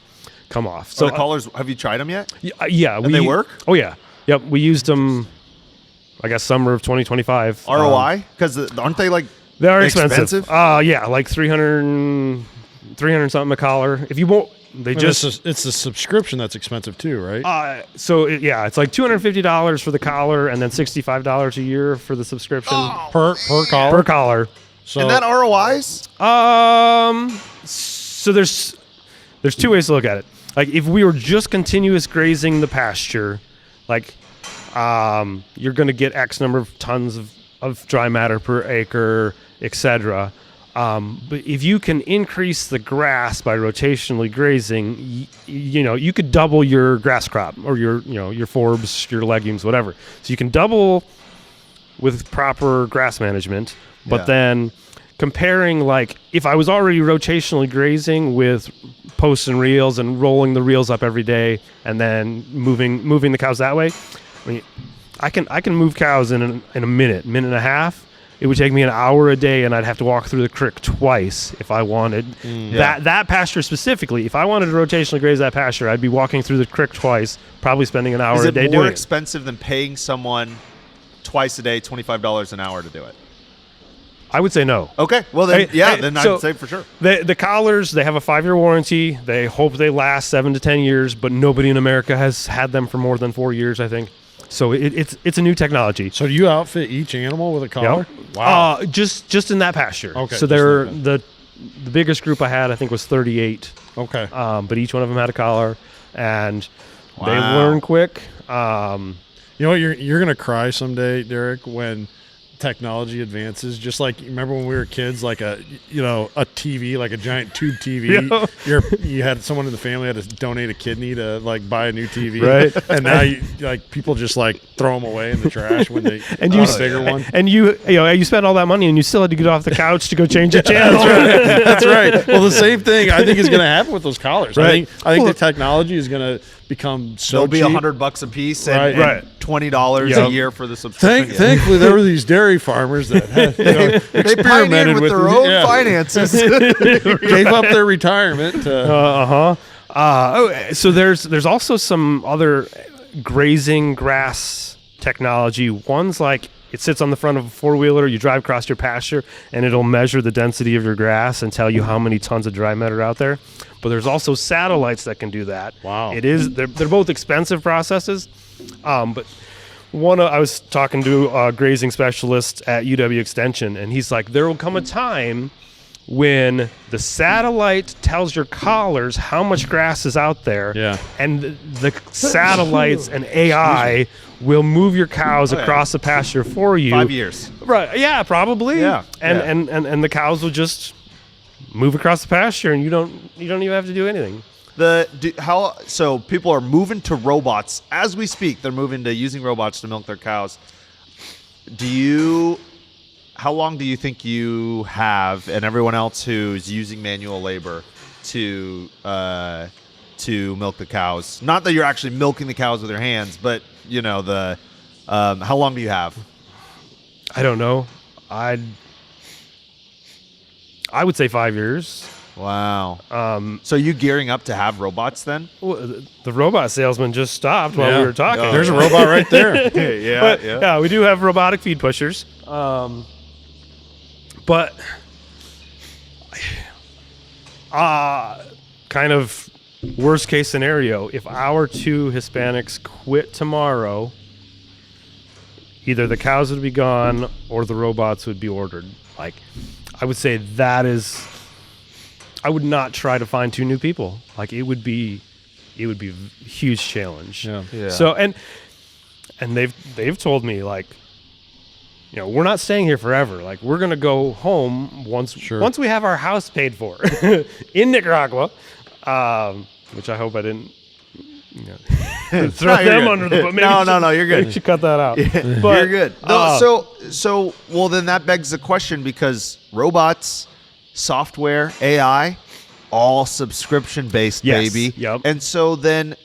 come off. So the collars, have you tried them yet? Yeah. And they work? Oh, yeah. Yep, we used them, I guess, summer of 2025. ROI? Because aren't they like they are expensive? Yeah, like 300 something a collar. If you won't, it's the subscription that's expensive too, right? It's like $250 for the collar and then $65 a year for the subscription per collar. Per collar. So, and that ROIs? So there's 2 ways to look at it. Like if we were just continuous grazing the pasture, like you're going to get X number of tons of dry matter per acre, etc. But if you can increase the grass by rotationally grazing, you could double your grass crop or your forbs, your legumes, whatever. So you can double with proper grass management. But then comparing, like if I was already rotationally grazing with posts and reels and rolling the reels up every day and then moving the cows that way, I mean, I can move cows in a minute and a half. It would take me an hour a day, and I'd have to walk through the creek twice if I wanted. That pasture specifically. If I wanted to rotationally graze that pasture, I'd be walking through the creek twice, probably spending an hour a day doing it. Is it more expensive than paying someone twice a day, $25 an hour to do it? I would say no. Okay, well then, I'd say for sure. The collars, they have a 5-year warranty. They hope they last 7 to 10 years, but nobody in America has had them for more than 4 years, I think. So it's a new technology. So do you outfit each animal with a collar? Yep. Wow. Just in that pasture. Okay. So they're the biggest group I had, I think, was 38. Okay. But each one of them had a collar, and they learn quick. You know what? You're gonna cry someday, Derek, when technology advances. Just like, remember when we were kids, like a TV, like a giant tube TV. You had someone in the family had to donate a kidney to like buy a new TV, right? And now people just like throw them away in the trash when they and a bigger one. And you spent all that money and you still had to get off the couch to go change the channel. That's right. Well, the same thing I think is going to happen with those collars. Right. I think the technology is going to become so They'll be cheap. $100 a piece and $20 a year for the subscription. Thankfully, there were these dairy farmers that had, they pioneered with their own finances, gave up their retirement. So there's also some other grazing grass technology. One's like it sits on the front of a 4-wheeler. You drive across your pasture, and it'll measure the density of your grass and tell you how many tons of dry matter are out there. But there's also satellites that can do that. Wow. They're both expensive processes, but I was talking to a grazing specialist at UW Extension, and he's like, there will come a time when the satellite tells your collars how much grass is out there, and the satellites and AI will move your cows across the pasture for you. 5 years. Right. Yeah, probably. Yeah. And the cows will just move across the pasture, and you don't even have to do anything. So people are moving to robots as we speak. They're moving to using robots to milk their cows. How long do you think you have, and everyone else who's using manual labor to milk the cows? Not that you're actually milking the cows with your hands, but how long do you have? I don't know. I would say 5 years. Wow. So you gearing up to have robots then? Well, the robot salesman just stopped while we were talking. There's a robot right there. Yeah, we do have robotic feed pushers. But kind of worst case scenario, if our 2 Hispanics quit tomorrow, either the cows would be gone or the robots would be ordered. Like, I would say I would not try to find 2 new people. Like, it would be a huge challenge. Yeah. So and they've told me, like, we're not staying here forever. Like, we're gonna go home once we have our house paid for in Nicaragua, which I hope I didn't throw them under the bus. No, you're good. You should cut that out. Yeah, but, you're good. Well, then that begs the question, because robots, software, AI, all subscription based, baby. Yep. And so then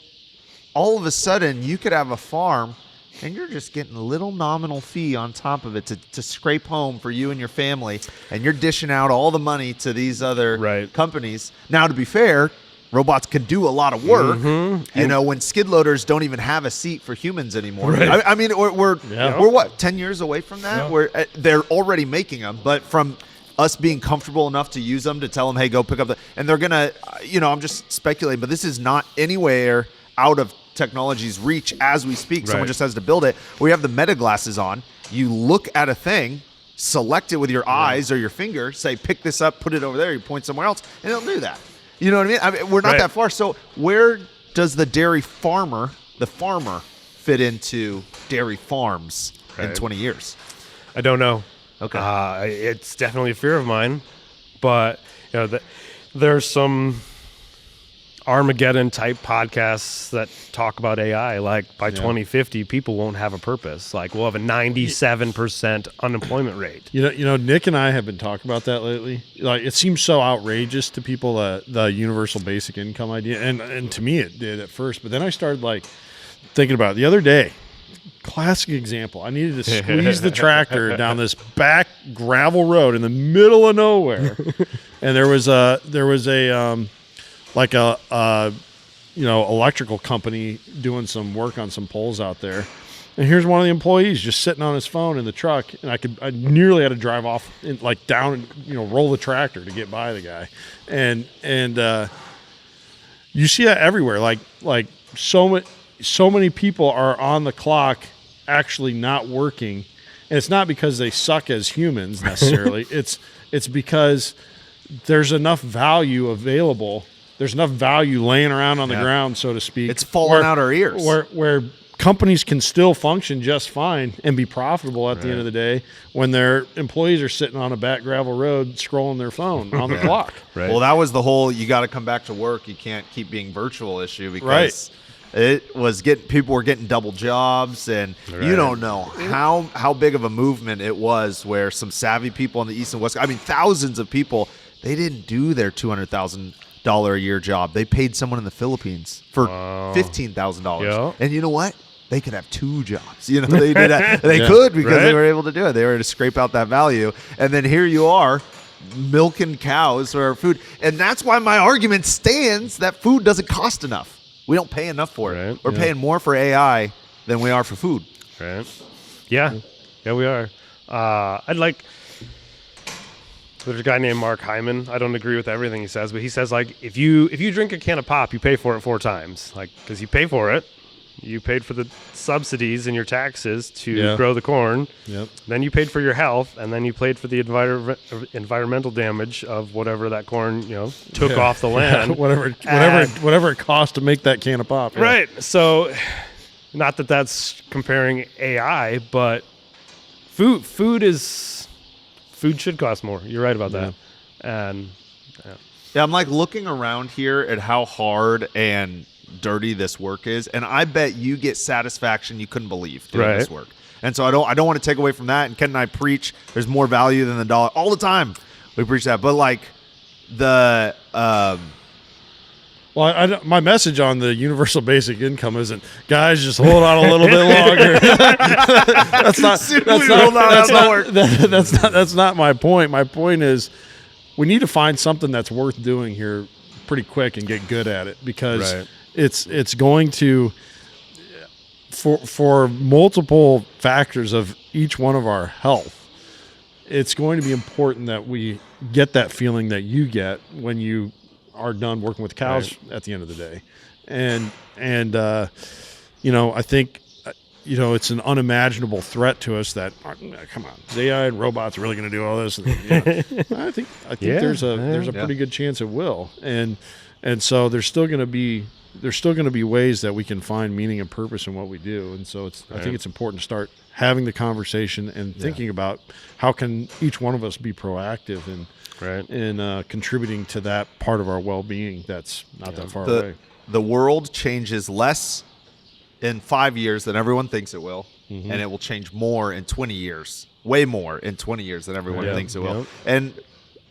all of a sudden you could have a farm and you're just getting a little nominal fee on top of it to scrape home for you and your family, and you're dishing out all the money to these other companies. Now, to be fair, robots can do a lot of work. When skid loaders don't even have a seat for humans anymore. Right. I mean, we're what, 10 years away from that? Yeah. Where they're already making them, but from us being comfortable enough to use them, to tell them, hey, go pick up and they're gonna, I'm just speculating, but this is not anywhere out of technology's reach as we speak. Someone just has to build it. We have the meta glasses on. You look at a thing, select it with your eyes or your finger, say, pick this up, put it over there, you point somewhere else, and it'll do that. You know what I mean? We're not that far. So where does the dairy farmer, fit into dairy farms in 20 years? I don't know. Okay. It's definitely a fear of mine, but there's some Armageddon type podcasts that talk about AI. Like, by 2050, people won't have a purpose. Like, we'll have a 97% unemployment rate. Nick and I have been talking about that lately. Like, it seems so outrageous to people, the universal basic income idea, and to me it did at first. But then I started thinking about it the other day. Classic example. I needed to squeeze the tractor down this back gravel road in the middle of nowhere, and there was a electrical company doing some work on some poles out there. And here's one of the employees just sitting on his phone in the truck, and I nearly had to drive off down and roll the tractor to get by the guy. And you see that everywhere. Like so many people are on the clock actually not working, and it's not because they suck as humans necessarily. it's because there's enough value available. There's enough value laying around on the ground, so to speak. It's falling out our ears. Where companies can still function just fine and be profitable at the end of the day when their employees are sitting on a back gravel road scrolling their phone on the clock. Right. Well, that was the whole you got to come back to work. You can't keep being virtual issue, because it was people were getting double jobs, and you don't know how big of a movement it was where some savvy people on the East and West, thousands of people, they didn't do their $200,000 a year job. They paid someone in the Philippines for $15,000. Yeah. And you know what? They could have 2 jobs. They did that. They could, because they were able to do it. They were able to scrape out that value. And then here you are milking cows for our food. And that's why my argument stands that food doesn't cost enough. We don't pay enough for it. We're paying more for AI than we are for food. Right. Yeah. Yeah, we are. There's a guy named Mark Hyman. I don't agree with everything he says, but he says, if you drink a can of pop, you pay for it 4 times. Because you pay for it, You paid for the subsidies and your taxes to grow the corn. Yep. Then you paid for your health, and then you paid for the environmental damage of whatever that corn, took off the land. Whatever it cost to make that can of pop. Yeah. Right. So, not that that's comparing AI, but food should cost more. You're right about that. And I'm like looking around here at how hard and dirty this work is, and I bet you get satisfaction you couldn't believe doing this work. And so I don't want to take away from that. And Ken and I preach there's more value than the dollar all the time. We preach that, but like the my message on the universal basic income isn't, guys, just hold on a little bit longer. That's not my point. My point is we need to find something that's worth doing here pretty quick and get good at it, because it's going to, for multiple factors of each one of our health, it's going to be important that we get that feeling that you get when you are done working with cows at the end of the day. And I think, it's an unimaginable threat to us that, come on, is AI and robots really going to do all this? I think there's a pretty good chance it will. And so there's still going to be ways that we can find meaning and purpose in what we do. And so I think it's important to start having the conversation and thinking about how can each one of us be proactive in contributing to that part of our well-being that's not that far away. The world changes less in 5 years than everyone thinks it will, and it will change more in 20 years, way more in 20 years than everyone thinks it will. And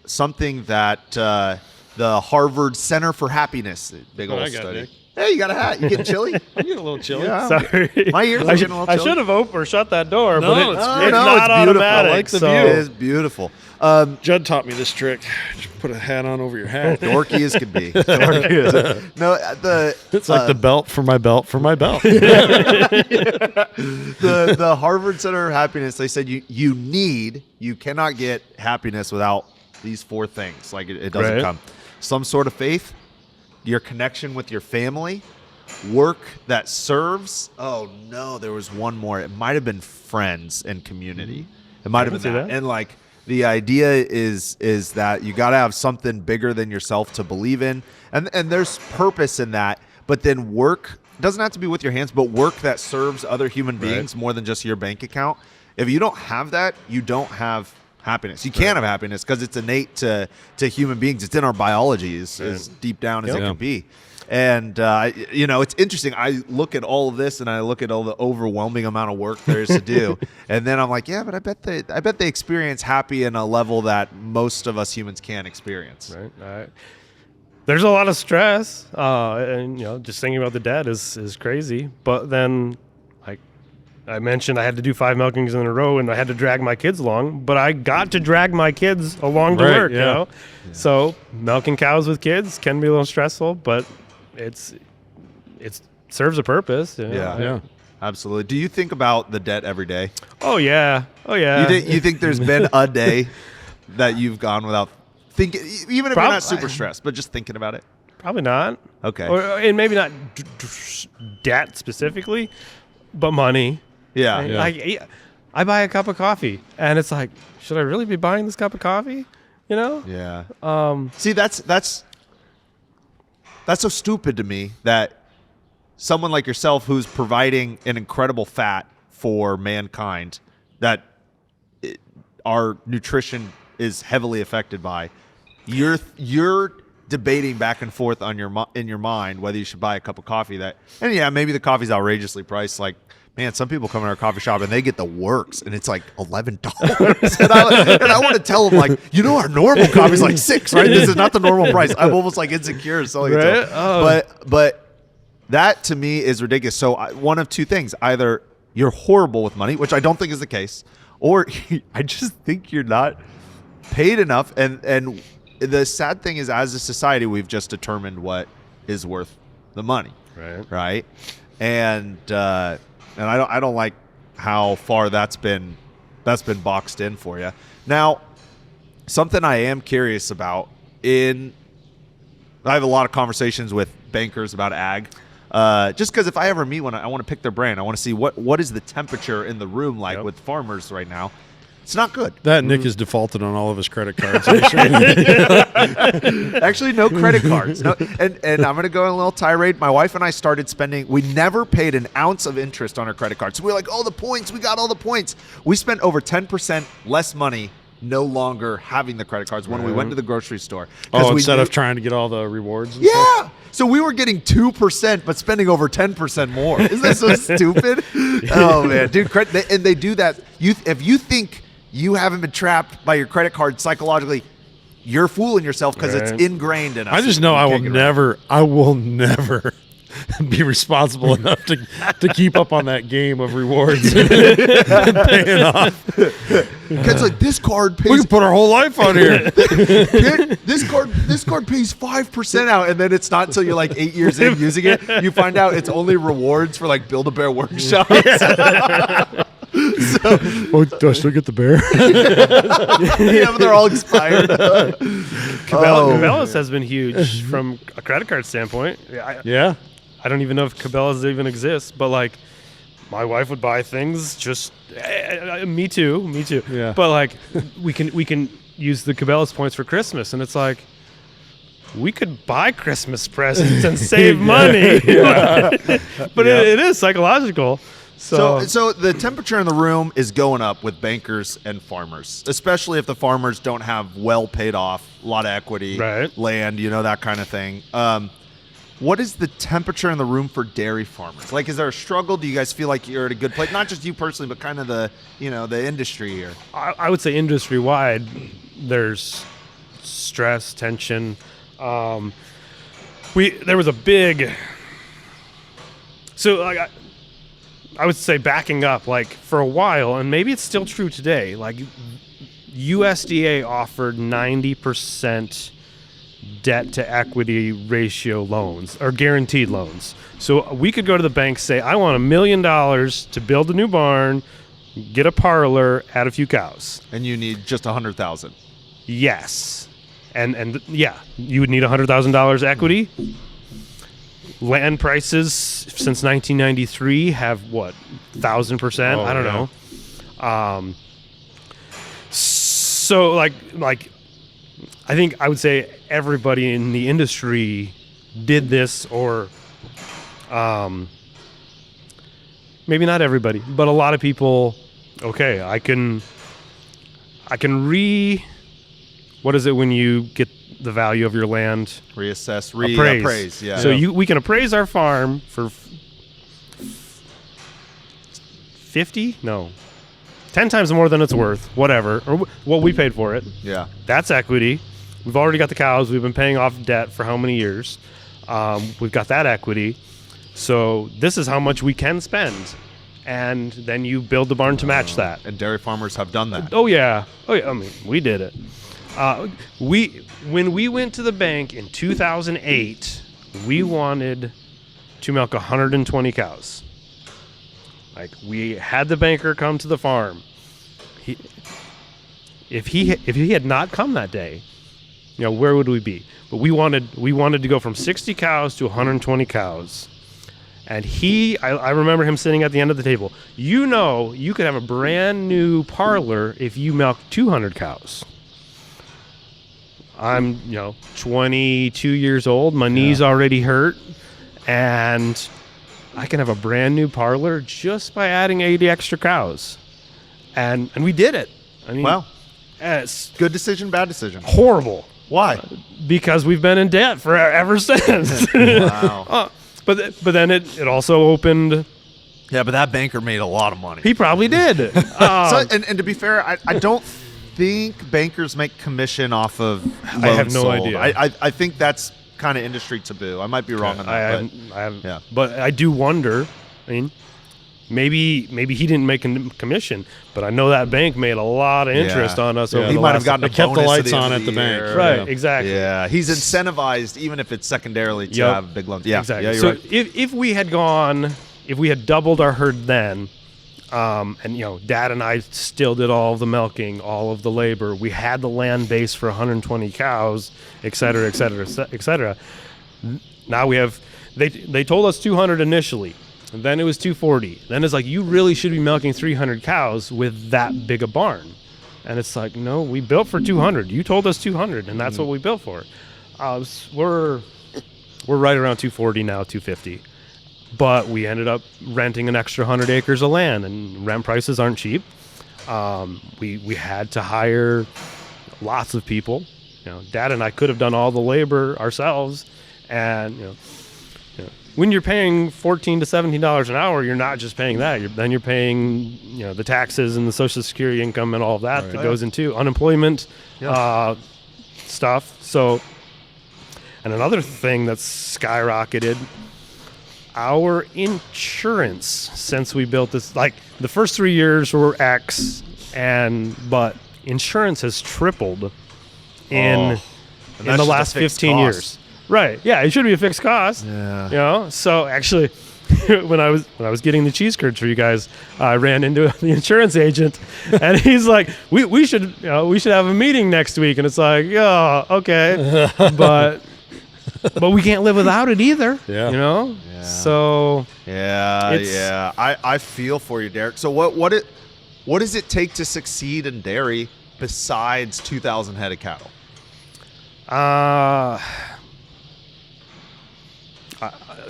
something that the Harvard Center for Happiness, big old study. Nick. Hey, you got a hat. You getting chilly? I'm getting a little chilly. Yeah. Sorry. My ears are getting a little chilly. I should have opened or shut that door, No, but it's it's great. not it's beautiful. automatic. I like the so. view. It is beautiful. Judd taught me this trick. Just put a hat on over your hat. Dorky as could be. No, it's like the belt for my belt for my belt. The Harvard Center of Happiness, they said you cannot get happiness without these four things. Like it doesn't come. Some sort of faith, your connection with your family, work that serves. Oh no, there was one more. It might have been friends and community. It might have been that. And like the idea is that you got to have something bigger than yourself to believe in, and there's purpose in that. But then work doesn't have to be with your hands, but work that serves other human beings more than just your bank account. If you don't have that, you don't have happiness. You can't have happiness because it's innate to human beings. It's in our biology as deep down as it can be. And, it's interesting. I look at all of this and I look at all the overwhelming amount of work there is to do. And then I'm like, yeah, but I bet they experience happy in a level that most of us humans can't experience. Right. There's a lot of stress. And, just thinking about the debt is crazy. But then, like I mentioned, I had to do 5 milkings in a row and I had to drag my kids along. But I got to drag my kids along to work, Yeah. So milking cows with kids can be a little stressful, but it serves a purpose. Yeah, absolutely. Do you think about the debt every day? Oh yeah. You think there's been a day that you've gone without thinking, even if you're not super stressed, but just thinking about it? Probably not. Okay. And maybe not debt specifically, but money. Yeah. I buy a cup of coffee and it's like, should I really be buying this cup of coffee? Yeah. See, that's so stupid to me that someone like yourself who's providing an incredible fat for mankind that our nutrition is heavily affected by, you're debating back and forth in your mind whether you should buy a cup of coffee maybe the coffee's outrageously priced. Like, man, some people come in our coffee shop and they get the works and it's like $11. and I want to tell them, like, our normal coffee's like $6, right? This is not the normal price. I'm almost like insecure selling it to them. Oh. But that to me is ridiculous. So one of two things: either you're horrible with money, which I don't think is the case, or I just think you're not paid enough. And the sad thing is, as a society, we've just determined what is worth the money, right? And I don't like how far that's been boxed in for you. Now, something I am curious about I have a lot of conversations with bankers about ag. Just because if I ever meet one, I want to pick their brain. I want to see what is the temperature in the room like with farmers right now. It's not good. That Nick is defaulted on all of his credit cards. Actually, no credit cards. No, and I'm going to go on a little tirade. My wife and I started spending. We never paid an ounce of interest on our credit cards. So we were like, the points. We got all the points. We spent over 10% less money no longer having the credit cards when we went to the grocery store. Instead of trying to get all the rewards and stuff? So we were getting 2% but spending over 10% more. Isn't that so stupid? Oh, man. Dude, and they do that. If you think you haven't been trapped by your credit card psychologically, you're fooling yourself because it's ingrained in us. I just know I will never be responsible enough to keep up on that game of rewards and paying off. Because like this card pays. We can put our whole life on here. This card pays 5% out, and then it's not until you're like 8 years in using it, you find out it's only rewards for like Build-A-Bear workshops. Do I still get the bear? Yeah, but they're all expired. Cabela's has been huge from a credit card standpoint. I don't even know if Cabela's even exists, but like my wife would buy things just me too. Yeah. But like we can use the Cabela's points for Christmas, and it's like we could buy Christmas presents and save money. But it is psychological. So the temperature in the room is going up with bankers and farmers, especially if the farmers don't have well paid off, a lot of equity, land, that kind of thing. What is the temperature in the room for dairy farmers? Like, is there a struggle? Do you guys feel like you're at a good place? Not just you personally, but kind of the industry here. I would say industry wide, there's stress, tension. There was a big. So like I would say backing up, like for a while, and maybe it's still true today. Like USDA offered 90% debt to equity ratio loans or guaranteed loans. So we could go to the bank, say, I want $1 million to build a new barn, get a parlor, add a few cows. And you need just $100,000. Yes. And you would need $100,000 equity. Land prices since 1993 have 1,000%? I don't know. So like I think I would say everybody in the industry did this, or maybe not everybody, but a lot of people. Okay, I can what is it when you get the value of your land? Reassess, appraise. Yeah. So we can appraise our farm for 10 times more than it's worth, whatever, or what we paid for it. Yeah. That's equity. We've already got the cows. We've been paying off debt for how many years? We've got that equity. So this is how much we can spend. And then you build the barn to match that. And dairy farmers have done that. Oh, yeah. I mean, we did it. When we went to the bank in 2008, we wanted to milk 120 cows. Like, we had the banker come to the farm. If he had not come that day, where would we be? But we wanted to go from 60 cows to 120 cows. And I remember him sitting at the end of the table. You could have a brand new parlor if you milk 200 cows. I'm, 22 years old. My knee's already hurt. And I can have a brand new parlor just by adding 80 extra cows. And we did it. I mean, wow. It's good decision, bad decision. Horrible. Why? Because we've been in debt ever since. Wow. But then it also opened. Yeah, but that banker made a lot of money. He probably did. And to be fair, I don't think bankers make commission off of loans I have no sold. idea. I think that's kind of industry taboo. I might be wrong on that. I haven't. Yeah. But I do wonder. I mean, maybe he didn't make a commission, but I know that bank made a lot of interest on us. Over he the might have gotten a kept the bonus lights at on end at of the year. bank. Right, exactly. Yeah, he's incentivized, even if it's secondarily to have big loans. Yeah, exactly. Yeah, you're so right. if we had doubled our herd then, and Dad and I still did all of the milking, all of the labor. We had the land base for 120 cows, et cetera, et cetera, et cetera. Now we have they told us 200 initially, and then it was 240. Then it's like, you really should be milking 300 cows with that big a barn. And it's like, no, we built for 200. You told us 200, and that's what we built for. We're right around 240 now, 250. But we ended up renting an extra 100 acres of land, and rent prices aren't cheap. We had to hire lots of people. Dad and I could have done all the labor ourselves, and when you're paying $14 to $17 an hour, you're not just paying that. Then you're paying the taxes and the Social Security income and all of that that goes into unemployment stuff. So, and another thing that's skyrocketed, our insurance since we built this, like the first 3 years were X, but insurance has tripled in the last 15 years. Right. Yeah, it should be a fixed cost. Yeah. So actually when I was getting the cheese curds for you guys, I ran into the insurance agent, and he's like, we should have a meeting next week, and it's like, yeah, okay. but we can't live without it either. Yeah. Yeah. So I feel for you, Derek. So what does it take to succeed in dairy besides 2,000 head of cattle?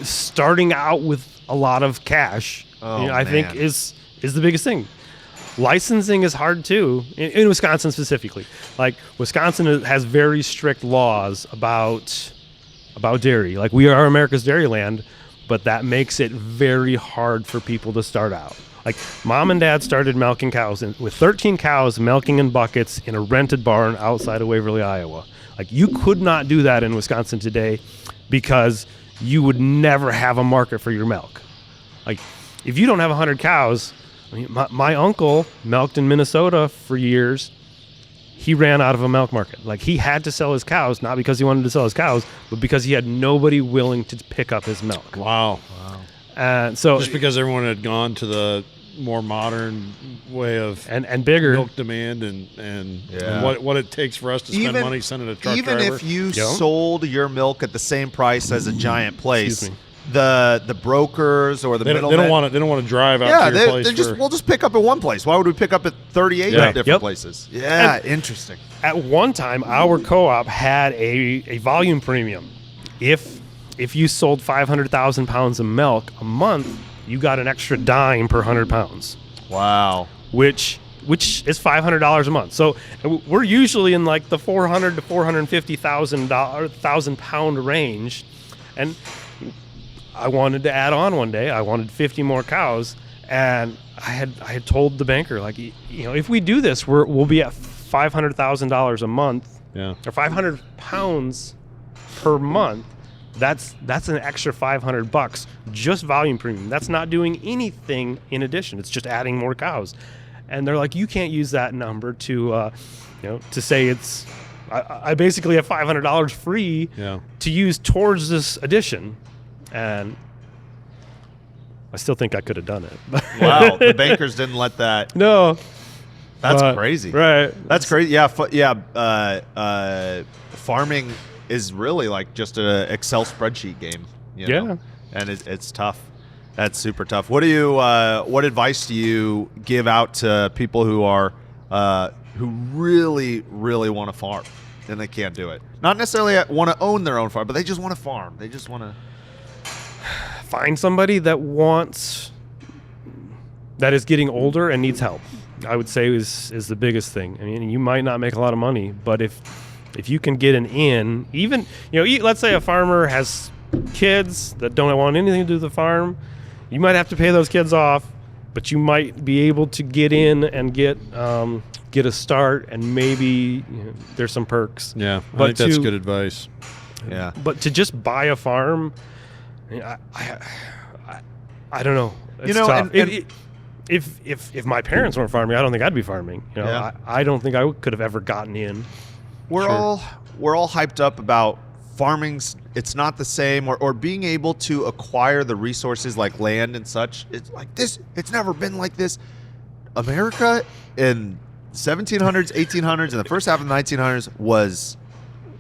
Starting out with a lot of cash, I think is the biggest thing. Licensing is hard too, in Wisconsin specifically. Like Wisconsin has very strict laws about dairy. Like, we are America's dairy land, but that makes it very hard for people to start out. Like, Mom and Dad started milking cows with 13 cows milking in buckets in a rented barn outside of Waverly, Iowa. Like, you could not do that in Wisconsin today because you would never have a market for your milk. Like, if you don't have 100 cows, I mean, my uncle milked in Minnesota for years. He ran out of a milk market. Like, he had to sell his cows, not because he wanted to sell his cows, but because he had nobody willing to pick up his milk. Wow. And so just because everyone had gone to the more modern way of and bigger milk demand and what it takes for us to spend money sending a truck driver. Even if you sold your milk at the same price as a giant place, the brokers or the middlemen, they don't want to drive out to your place. We'll just pick up at one place. Why would we pick up at 38 different places? Yeah, interesting. At one time, our co-op had a volume premium. If you sold 500,000 pounds of milk a month, you got an extra dime per 100 pounds. Wow. Which is $500 a month. So we're usually in like the 400 to 450,000 pound range, and I wanted to add on one day. I wanted 50 more cows, and I had told the banker, like, if we do this, we'll be at $500,000 a month, or 500 pounds per month. That's an extra $500 just volume premium. That's not doing anything in addition. It's just adding more cows. And they're like, you can't use that number to say it's. I basically have $500 free to use towards this addition, and I still think I could have done it. Wow, the bankers didn't let that. No, that's crazy. Right, that's crazy. Yeah. Farming is really like just an Excel spreadsheet game. And it's tough. That's super tough. What advice do you give out to people who are who really, really want to farm and they can't do it? Not necessarily want to own their own farm, but they just want to farm. They just want to find somebody that is getting older and needs help. I would say is the biggest thing. I mean, you might not make a lot of money, but if you can get an in, even let's say a farmer has kids that don't want anything to do with the farm, you might have to pay those kids off, but you might be able to get in and get a start, and maybe there's some perks. Yeah, I think that's good advice. Yeah, but to just buy a farm, I don't know. It's tough. If my parents weren't farming, I don't think I'd be farming. I don't think I could have ever gotten in. We're all hyped up about farming's. It's not the same, or being able to acquire the resources like land and such. It's like this. It's never been like this. America in 1700s, 1800s, and the first half of the 1900s was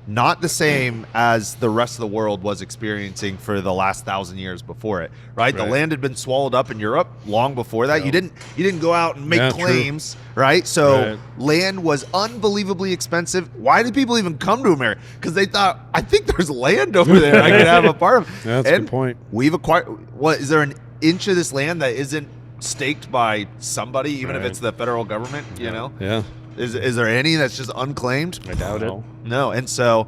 not the same as the rest of the world was experiencing for the last 1,000 years before it, right? The land had been swallowed up in Europe long before that. Yeah. You didn't go out and make claims, right? So land was unbelievably expensive. Why did people even come to America? Because they thought, I think there's land over there. I can have a part of it. That's a good point. We've acquired, what, is there an inch of this land that isn't staked by somebody, even if it's the federal government, you know? Yeah. Is there any that's just unclaimed? I doubt it. No. And so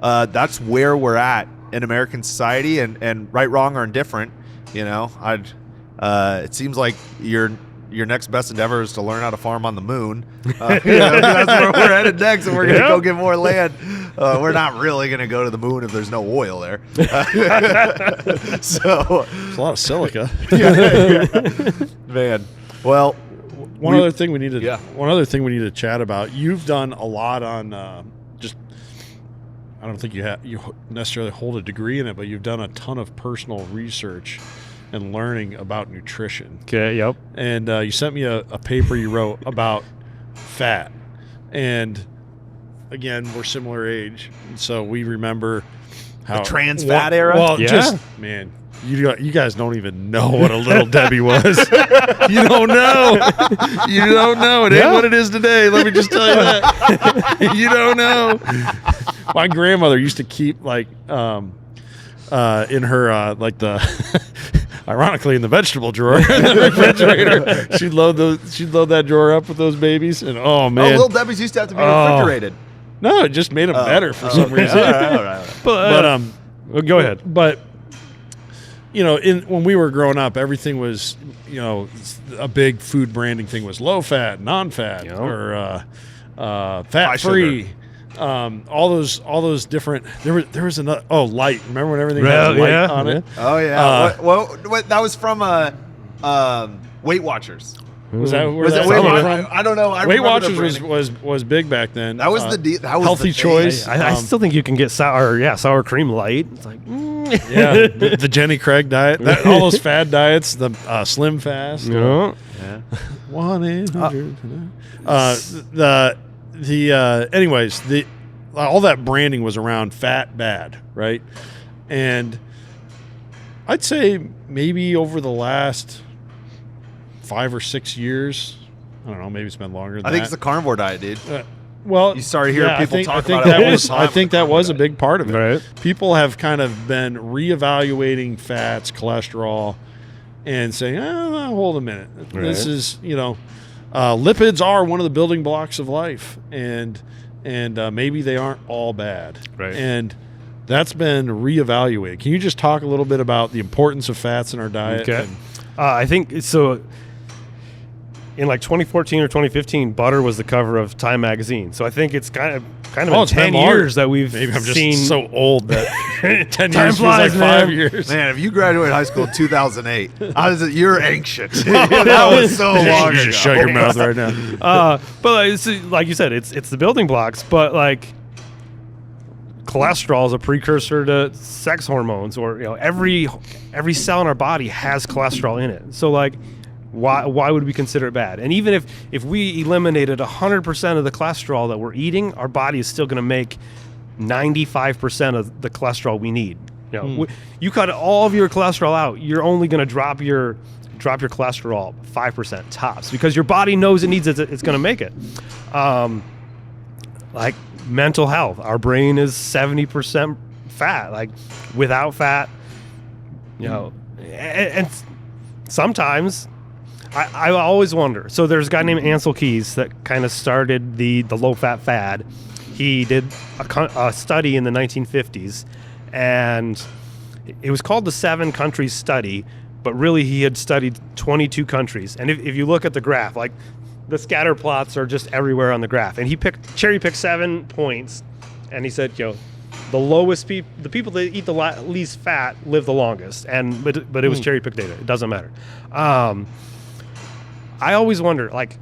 that's where we're at in American society, and right, wrong, or indifferent, you know, it seems like your next best endeavor is to learn how to farm on the moon. That's where we're headed next, and we're going to go get more land. We're not really going to go to the moon if there's no oil there. So there's a lot of silica. Man. Well, one other thing we need to chat about. You've done a lot on I don't think you necessarily hold a degree in it, but you've done a ton of personal research and learning about nutrition. Okay, yep. And you sent me a paper you wrote about fat. And again, we're similar age, so we remember how the trans fat era. Well, man, you guys don't even know what a little Debbie was. You don't know. You don't know. It ain't what it is today. Let me just tell you that. You don't know. My grandmother used to keep in her ironically in the vegetable drawer in the refrigerator. She'd load that drawer up with those babies, and oh man, little Debbie's used to have to be refrigerated. No, it just made them better for some reason. All right. But go ahead. But when we were growing up, everything was, a big food branding thing was low fat, non-fat, or fat free. All those different. There was another. Oh, light. Remember when everything had light on it? Oh yeah. What that was from Weight Watchers. Was that where was that it came from? I don't know. Weight Watchers was big back then. That was that was healthy choice. I still think you can get sour cream light. It's like the Jenny Craig diet, all those fad diets, the Slim Fast. Yeah. 1-800. Anyways, all that branding was around fat bad, right? And I'd say maybe over the last 5 or 6 years, I don't know, maybe it's been longer than that. I think it's the carnivore diet, dude. Well, you started hearing people talk about that it. I think that was a big part of it. Right. People have kind of been reevaluating fats, cholesterol, and saying, hold a minute. Right. This is, lipids are one of the building blocks of life, and maybe they aren't all bad. Right. And that's been reevaluated. Can you just talk a little bit about the importance of fats in our diet? Okay. I think so. In like 2014 or 2015, butter was the cover of Time magazine. So I think it's kind of been 10 years that we've maybe I'm just seen. So old that 10 Time years flies, feels like 5 years. Man, if you graduated high school in 2008, you're ancient. That was so long ago. Just shut your mouth right now. But like you said, it's the building blocks. But like cholesterol is a precursor to sex hormones, or every cell in our body has cholesterol in it. So like, why would we consider it bad? And even if we eliminated 100% of the cholesterol that we're eating, our body is still going to make 95% of the cholesterol we need. You cut all of your cholesterol out, you're only going to drop your cholesterol 5% tops, because your body knows it needs it. It's going to make it. Like mental health, our brain is 70% fat. Like without fat, and sometimes. I always wonder. So there's a guy named Ansel Keys that kind of started the low-fat fad. He did a study in the 1950s, and it was called the 7 countries study, but really he had studied 22 countries. And if you look at the graph, like the scatter plots are just everywhere on the graph. And he cherry-picked 7 points, and he said, the lowest the people that eat the least fat live the longest. But it was cherry-picked data. It doesn't matter. I always wonder, like,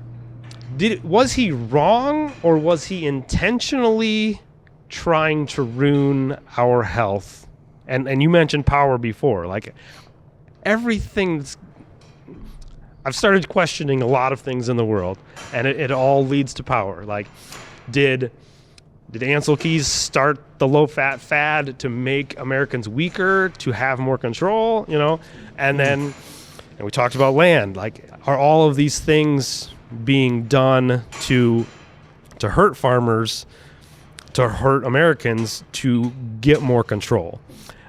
was he wrong, or was he intentionally trying to ruin our health? And you mentioned power before. Like, everything's... I've started questioning a lot of things in the world, and it all leads to power. Like, did Did Ansel Keys start the low-fat fad to make Americans weaker, to have more control, And then we talked about land. Like, are all of these things being done to hurt farmers, to hurt Americans, to get more control?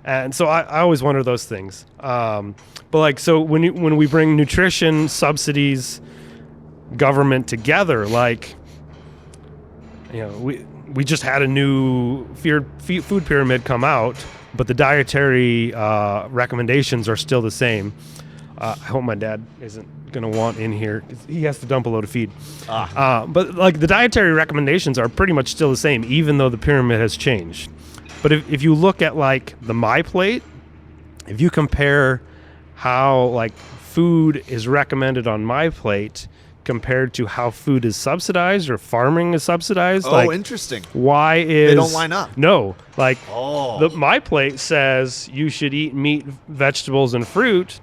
And so I always wonder those things. But so when we bring nutrition, subsidies, government together, we just had a new food pyramid come out, but the dietary recommendations are still the same. I hope my dad isn't going to want in here, 'cause he has to dump a load of feed. But the dietary recommendations are pretty much still the same, even though the pyramid has changed. But if you look at the My Plate, if you compare how food is recommended on My Plate compared to how food is subsidized or farming is subsidized. Interesting. Why is... They don't line up. No. My Plate says you should eat meat, vegetables, and fruit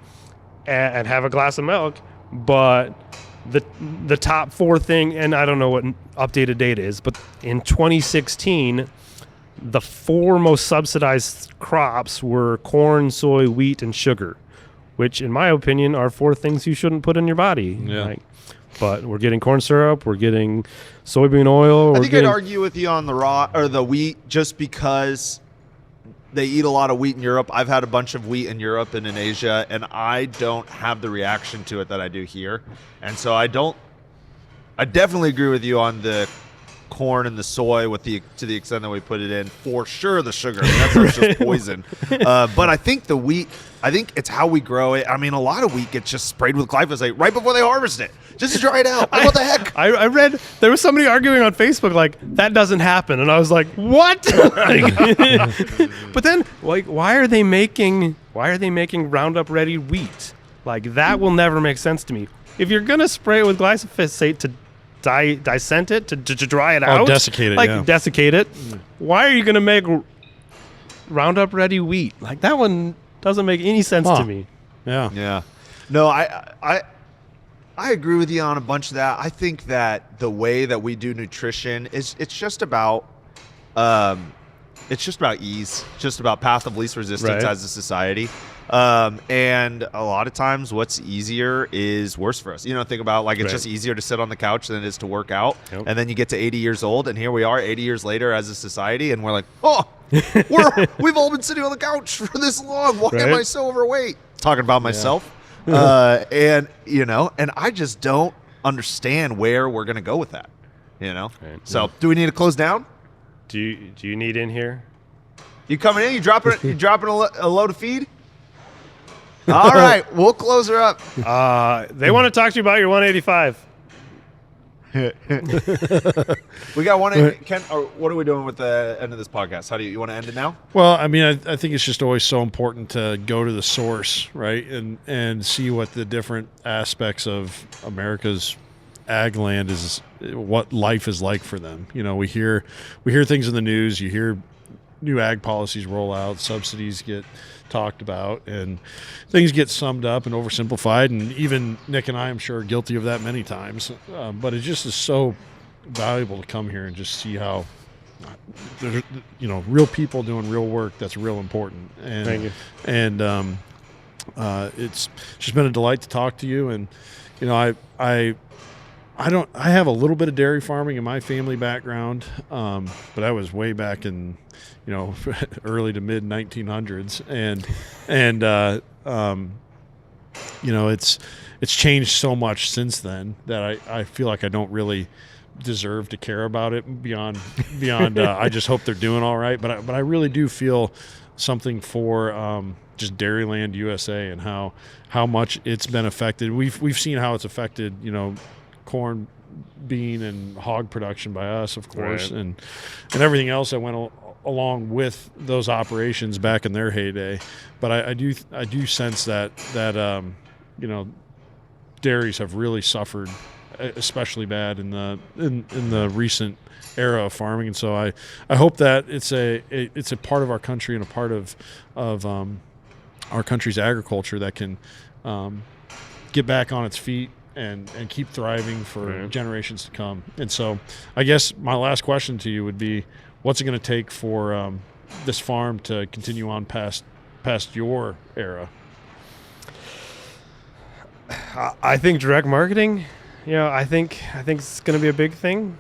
and have a glass of milk, but the top 4 thing, and I don't know what updated data is, but in 2016, the 4 most subsidized crops were corn, soy, wheat, and sugar, which in my opinion are 4 things you shouldn't put in your body. Yeah. But we're getting corn syrup, we're getting soybean oil. I think I'd argue with you on the wheat, just because they eat a lot of wheat in Europe. I've had a bunch of wheat in Europe and in Asia, and I don't have the reaction to it that I do here. And so I definitely agree with you on the corn and the soy to the extent that we put it in. For sure, the sugar. That's just poison. But I think the wheat, it's how we grow it. I mean, a lot of wheat gets just sprayed with glyphosate right before they harvest it, just to dry it out. What the heck? I read there was somebody arguing on Facebook that doesn't happen, and I was like, what? But then why are they making Roundup Ready wheat? That will never make sense to me. If you're gonna spray it with glyphosate to dissect it, to dry it out, desiccate it, desiccate it, why are you gonna make Roundup Ready wheat? That one doesn't make any sense to me. Yeah. No, I agree with you on a bunch of that. I think that the way that we do nutrition it's just about ease, just about path of least resistance as a society. And a lot of times what's easier is worse for us. Think about it's just easier to sit on the couch than it is to work out. Yep. And then you get to 80 years old, and here we are 80 years later as a society, and we're like, we've all been sitting on the couch for this long. Why am I so overweight? Talking about myself. And I just don't understand where we're going to go with that, So do we need to close down? Do you need in here? You coming in? You dropping a load of feed? All right, we'll close her up. They want to talk to you about your 185. We got one. Ken, or what are we doing with the end of this podcast? How do you want to end it now? Well, I mean, I think it's just always so important to go to the source, right, and see what the different aspects of America's ag land is, what life is like for them. We hear things in the news. You hear new ag policies roll out, subsidies get talked about, and things get summed up and oversimplified, and even Nick and I, I'm sure, are guilty of that many times. But it just is so valuable to come here and just see how there's real people doing real work that's real important. And thank you. And it's just been a delight to talk to you. And I have a little bit of dairy farming in my family background, but I was way back in early to mid 1900s, and it's changed so much since then that I feel like I don't really deserve to care about it beyond I just hope they're doing all right, but I really do feel something for just Dairyland USA and how much it's been affected. We've seen how it's affected corn, bean, and hog production by us, of course, and everything else that went along with those operations back in their heyday. But I do sense that dairies have really suffered especially bad in the recent era of farming, and so I hope that it's a part of our country and a part of our country's agriculture that can get back on its feet and keep thriving for generations to come. And so I guess my last question to you would be, what's it going to take for this farm to continue on past your era? I think direct marketing, I think it's going to be a big thing.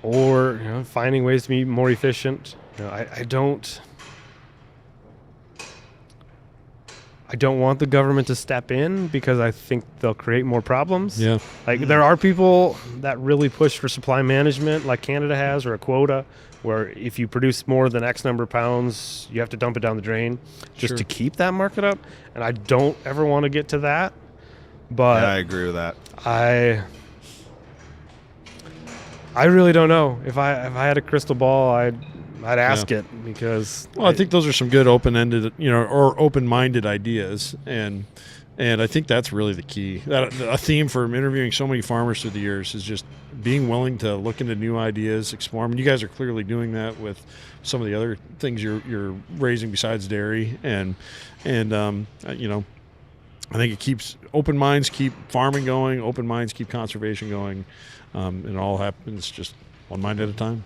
Or finding ways to be more efficient. I don't want the government to step in because I think they'll create more problems. Yeah. Like there are people that really push for supply management like Canada has, or a quota where if you produce more than X number of pounds, you have to dump it down the drain just to keep that market up. And I don't ever want to get to that. But I agree with that. I really don't know. If I had a crystal ball, I'd ask it because. Well, I think those are some good open-ended, or open-minded ideas, and I think that's really the key. A theme for interviewing so many farmers through the years is just being willing to look into new ideas, explore them. And you guys are clearly doing that with some of the other things you're raising besides dairy, and I think it keeps open minds keep farming going, open minds keep conservation going, and it all happens just one mind at a time.